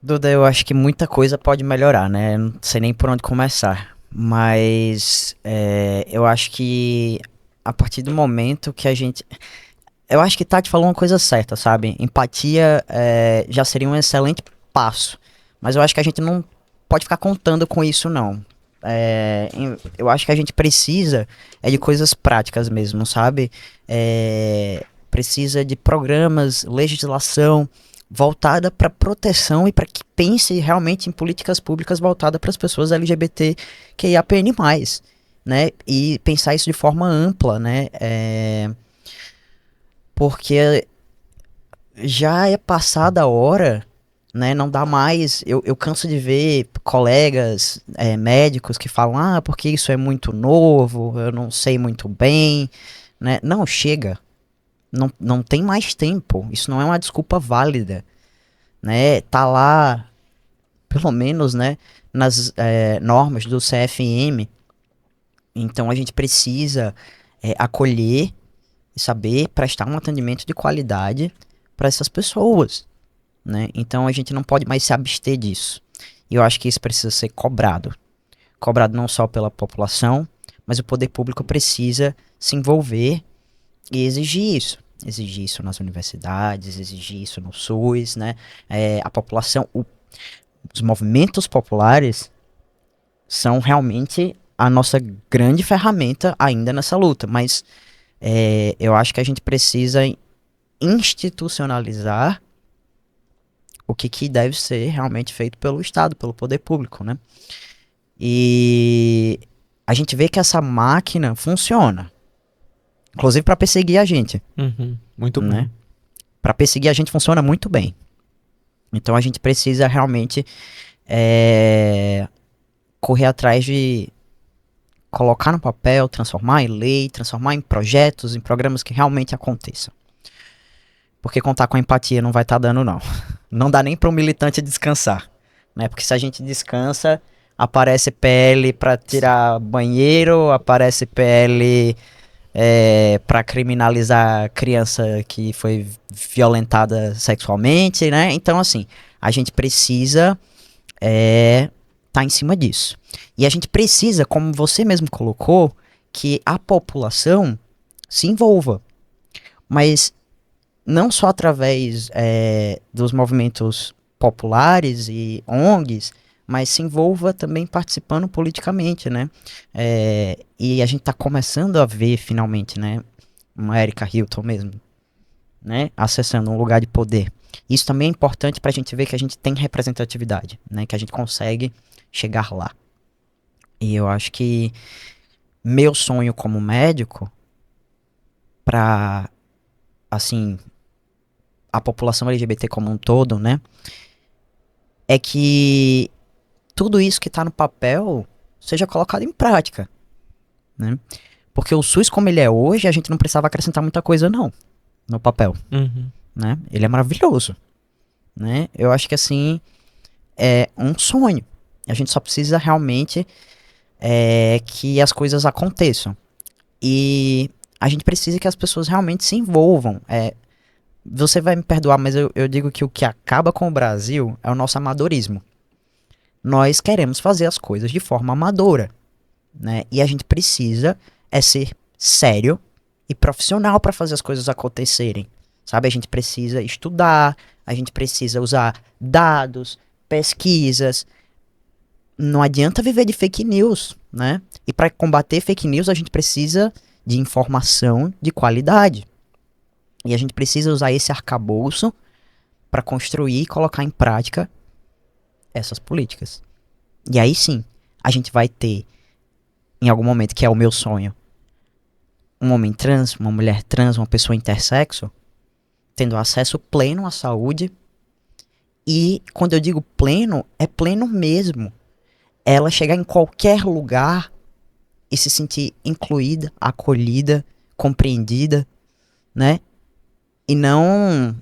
Duda, eu acho que muita coisa pode melhorar, né? Não sei nem por onde começar. Mas eu acho que a partir do momento que a gente... Eu acho que Tati falou uma coisa certa, sabe? Empatia já seria um excelente passo. Mas eu acho que a gente não pode ficar contando com isso, não. Eu acho que a gente precisa de coisas práticas mesmo, sabe? Precisa de programas, legislação voltada para proteção e para que pense realmente em políticas públicas voltadas para as pessoas LGBTQIAPN+, né? E pensar isso de forma ampla, né? Porque já é passada a hora, né? Não dá mais. Eu canso de ver colegas médicos que falam, porque isso é muito novo, eu não sei muito bem, né? Não, chega. Não tem mais tempo. Isso não é uma desculpa válida, né? Tá lá, pelo menos, né, nas normas do CFM. Então a gente precisa acolher e saber prestar um atendimento de qualidade para essas pessoas, né? Então a gente não pode mais se abster disso. E eu acho que isso precisa ser cobrado. Cobrado não só pela população, mas o poder público precisa se envolver e exigir isso. Exigir isso nas universidades, exigir isso no SUS, né? A população, os movimentos populares, são realmente a nossa grande ferramenta ainda nessa luta, mas eu acho que a gente precisa institucionalizar o que deve ser realmente feito pelo Estado, pelo poder público, né? E a gente vê que essa máquina funciona, inclusive para perseguir a gente, Muito né? bom. Para perseguir a gente funciona muito bem. Então a gente precisa realmente correr atrás de colocar no papel, transformar em lei, transformar em projetos, em programas que realmente aconteçam. Porque contar com a empatia não vai estar dando, não. Não dá nem para um militante descansar, né? Porque se a gente descansa, aparece PL para tirar banheiro, aparece PL para criminalizar criança que foi violentada sexualmente, né? Então, assim, a gente precisa tá em cima disso. E a gente precisa, como você mesmo colocou, que a população se envolva. Mas não só através dos movimentos populares e ONGs, mas se envolva também participando politicamente, né? E a gente tá começando a ver, finalmente, né? Uma Erika Hilton mesmo, né? Acessando um lugar de poder. Isso também é importante pra gente ver que a gente tem representatividade, né? Que a gente consegue chegar lá. E eu acho que meu sonho como médico, pra, assim, a população LGBT como um todo, né? É que tudo isso que tá no papel seja colocado em prática, né? Porque o SUS como ele é hoje, a gente não precisava acrescentar muita coisa não, no papel, né? Ele é maravilhoso, né? Eu acho que assim, é um sonho. A gente só precisa realmente que as coisas aconteçam. E a gente precisa que as pessoas realmente se envolvam. Você vai me perdoar, mas eu digo que o que acaba com o Brasil é o nosso amadorismo. Nós queremos fazer as coisas de forma amadora, né? E a gente precisa ser sério e profissional para fazer as coisas acontecerem, sabe? A gente precisa estudar, a gente precisa usar dados, pesquisas. Não adianta viver de fake news, né? E para combater fake news a gente precisa de informação de qualidade. E a gente precisa usar esse arcabouço para construir e colocar em prática essas políticas. E aí sim, a gente vai ter, em algum momento, que é o meu sonho, um homem trans, uma mulher trans, uma pessoa intersexo, tendo acesso pleno à saúde. E quando eu digo pleno, é pleno mesmo. Ela chegar em qualquer lugar e se sentir incluída, acolhida, compreendida, né? E não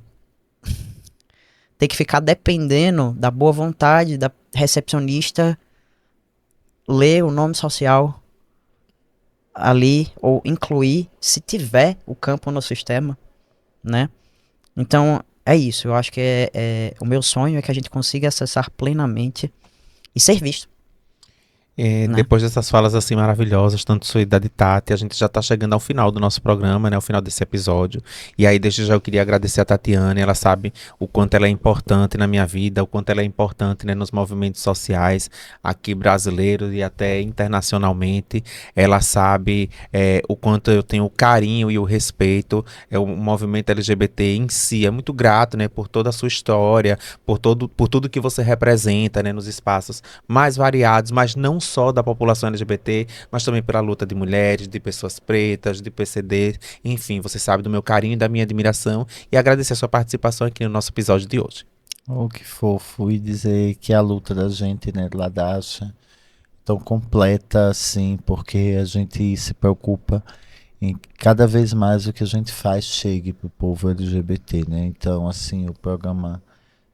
ter que ficar dependendo da boa vontade da recepcionista ler o nome social ali ou incluir, se tiver o campo no sistema, né? Então, é isso. Eu acho que o meu sonho é que a gente consiga acessar plenamente e ser visto. Né? Depois dessas falas assim maravilhosas, tanto sua e da de Tati, a gente já tá chegando ao final do nosso programa, né, ao final desse episódio. E aí desde já eu queria agradecer a Tatiane, ela sabe o quanto ela é importante na minha vida, o quanto ela é importante, né, nos movimentos sociais aqui brasileiros e até internacionalmente. Ela sabe o quanto eu tenho o carinho e o respeito, o movimento LGBT em si, é muito grato, né, por toda a sua história, por tudo que você representa, né, nos espaços mais variados, mas não só da população LGBT, mas também pela luta de mulheres, de pessoas pretas, de PCD, enfim, você sabe do meu carinho e da minha admiração, e agradecer a sua participação aqui no nosso episódio de hoje. Oh, que fofo, e dizer que a luta da gente, né, lá da Asha, tão completa assim, porque a gente se preocupa em cada vez mais o que a gente faz chegue pro povo LGBT, né? Então, assim, o programa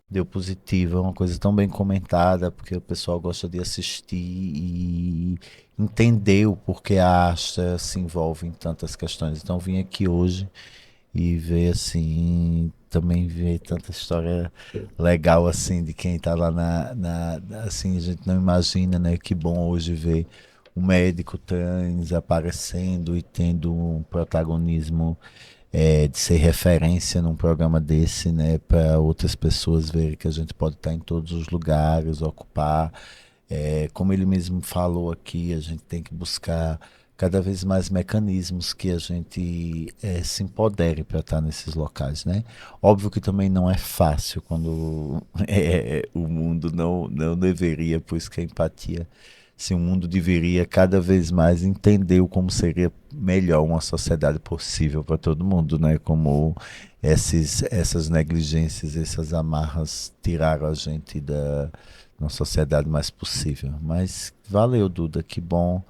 deu positivo, é uma coisa tão bem comentada, porque o pessoal gosta de assistir e entender o porquê a Asha se envolve em tantas questões. Então, vim aqui hoje e ver assim, também ver tanta história legal assim de quem tá lá assim, a gente não imagina, né? Que bom hoje ver um médico trans aparecendo e tendo um protagonismo de ser referência num programa desse, né, para outras pessoas verem que a gente pode estar em todos os lugares, ocupar Como ele mesmo falou aqui, a gente tem que buscar cada vez mais mecanismos que a gente se empodere para estar nesses locais, né? Óbvio que também não é fácil quando o mundo não deveria, por isso que a empatia, se o mundo deveria cada vez mais entender como seria melhor uma sociedade possível para todo mundo, né? Como essas negligências, essas amarras tiraram a gente da uma sociedade mais possível. Mas valeu, Duda, que bom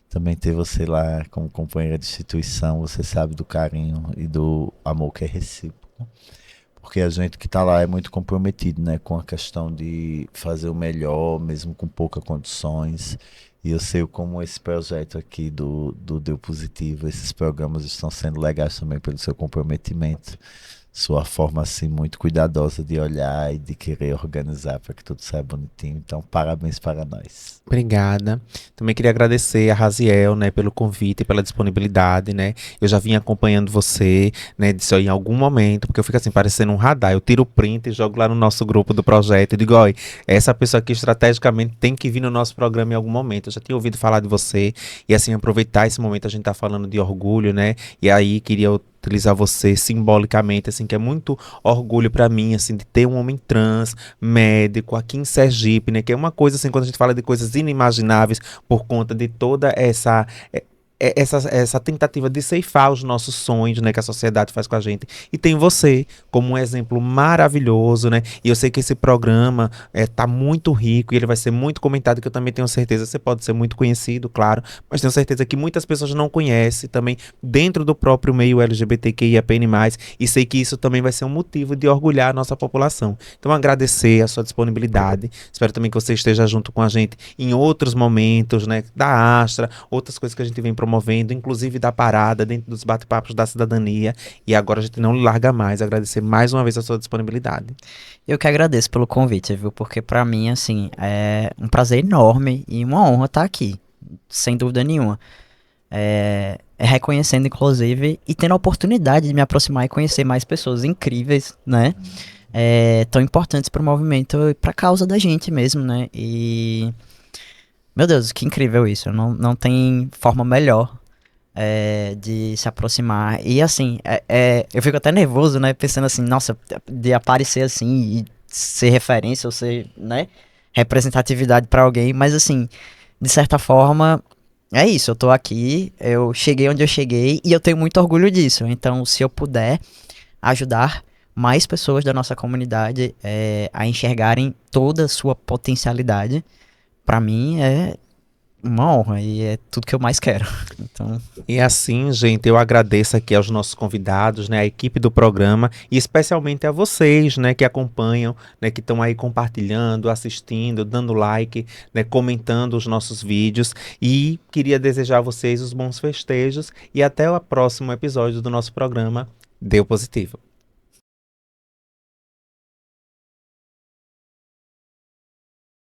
também ter você lá como companheira de instituição. Você sabe do carinho e do amor que é recíproco. Porque a gente que está lá é muito comprometido, né, com a questão de fazer o melhor, mesmo com poucas condições. E eu sei como esse projeto aqui do Deu Positivo, esses programas estão sendo legais também pelo seu comprometimento, sua forma assim muito cuidadosa de olhar e de querer organizar para que tudo saia bonitinho. Então, parabéns para nós. Obrigada. Também queria agradecer a Raziel, né, pelo convite e pela disponibilidade, né? Eu já vim acompanhando você, né, disso aí em algum momento, porque eu fico assim, parecendo um radar. Eu tiro o print e jogo lá no nosso grupo do projeto e digo, olha, essa pessoa aqui estrategicamente tem que vir no nosso programa em algum momento. Eu já tinha ouvido falar de você e assim, aproveitar esse momento, a gente tá falando de orgulho, né? E aí queria utilizar você simbolicamente, assim, que é muito orgulho pra mim, assim, de ter um homem trans, médico, aqui em Sergipe, né, que é uma coisa, assim, quando a gente fala de coisas inimagináveis por conta de toda essa tentativa de ceifar os nossos sonhos, né, que a sociedade faz com a gente. E tem você como um exemplo maravilhoso, né? E eu sei que esse programa tá muito rico e ele vai ser muito comentado, que eu também tenho certeza, você pode ser muito conhecido, claro, mas tenho certeza que muitas pessoas não conhecem também dentro do próprio meio LGBTQIAPN+, e sei que isso também vai ser um motivo de orgulhar a nossa população. Então agradecer a sua disponibilidade, espero também que você esteja junto com a gente em outros momentos, né, da Astra, outras coisas que a gente vem promovendo, inclusive da parada, dentro dos bate-papos da cidadania, e agora a gente não larga mais. Agradecer mais uma vez a sua disponibilidade. Eu que agradeço pelo convite, viu? Porque pra mim, assim, é um prazer enorme e uma honra estar aqui, sem dúvida nenhuma. Reconhecendo, inclusive, e tendo a oportunidade de me aproximar e conhecer mais pessoas incríveis, né? Tão importantes pro movimento e pra causa da gente mesmo, né? E meu Deus, que incrível isso. Não tem forma melhor de se aproximar. E assim, eu fico até nervoso, né? Pensando assim, nossa, de aparecer assim e ser referência ou ser, né? Representatividade pra alguém. Mas assim, de certa forma, é isso. Eu tô aqui, eu cheguei onde eu cheguei e eu tenho muito orgulho disso. Então, se eu puder ajudar mais pessoas da nossa comunidade a enxergarem toda a sua potencialidade, pra mim é uma honra e é tudo que eu mais quero. Então, E assim, gente, eu agradeço aqui aos nossos convidados, né, a equipe do programa e especialmente a vocês, né, que acompanham, né, que estão aí compartilhando, assistindo, dando like, né, comentando os nossos vídeos, e queria desejar a vocês os bons festejos e até o próximo episódio do nosso programa Deu Positivo.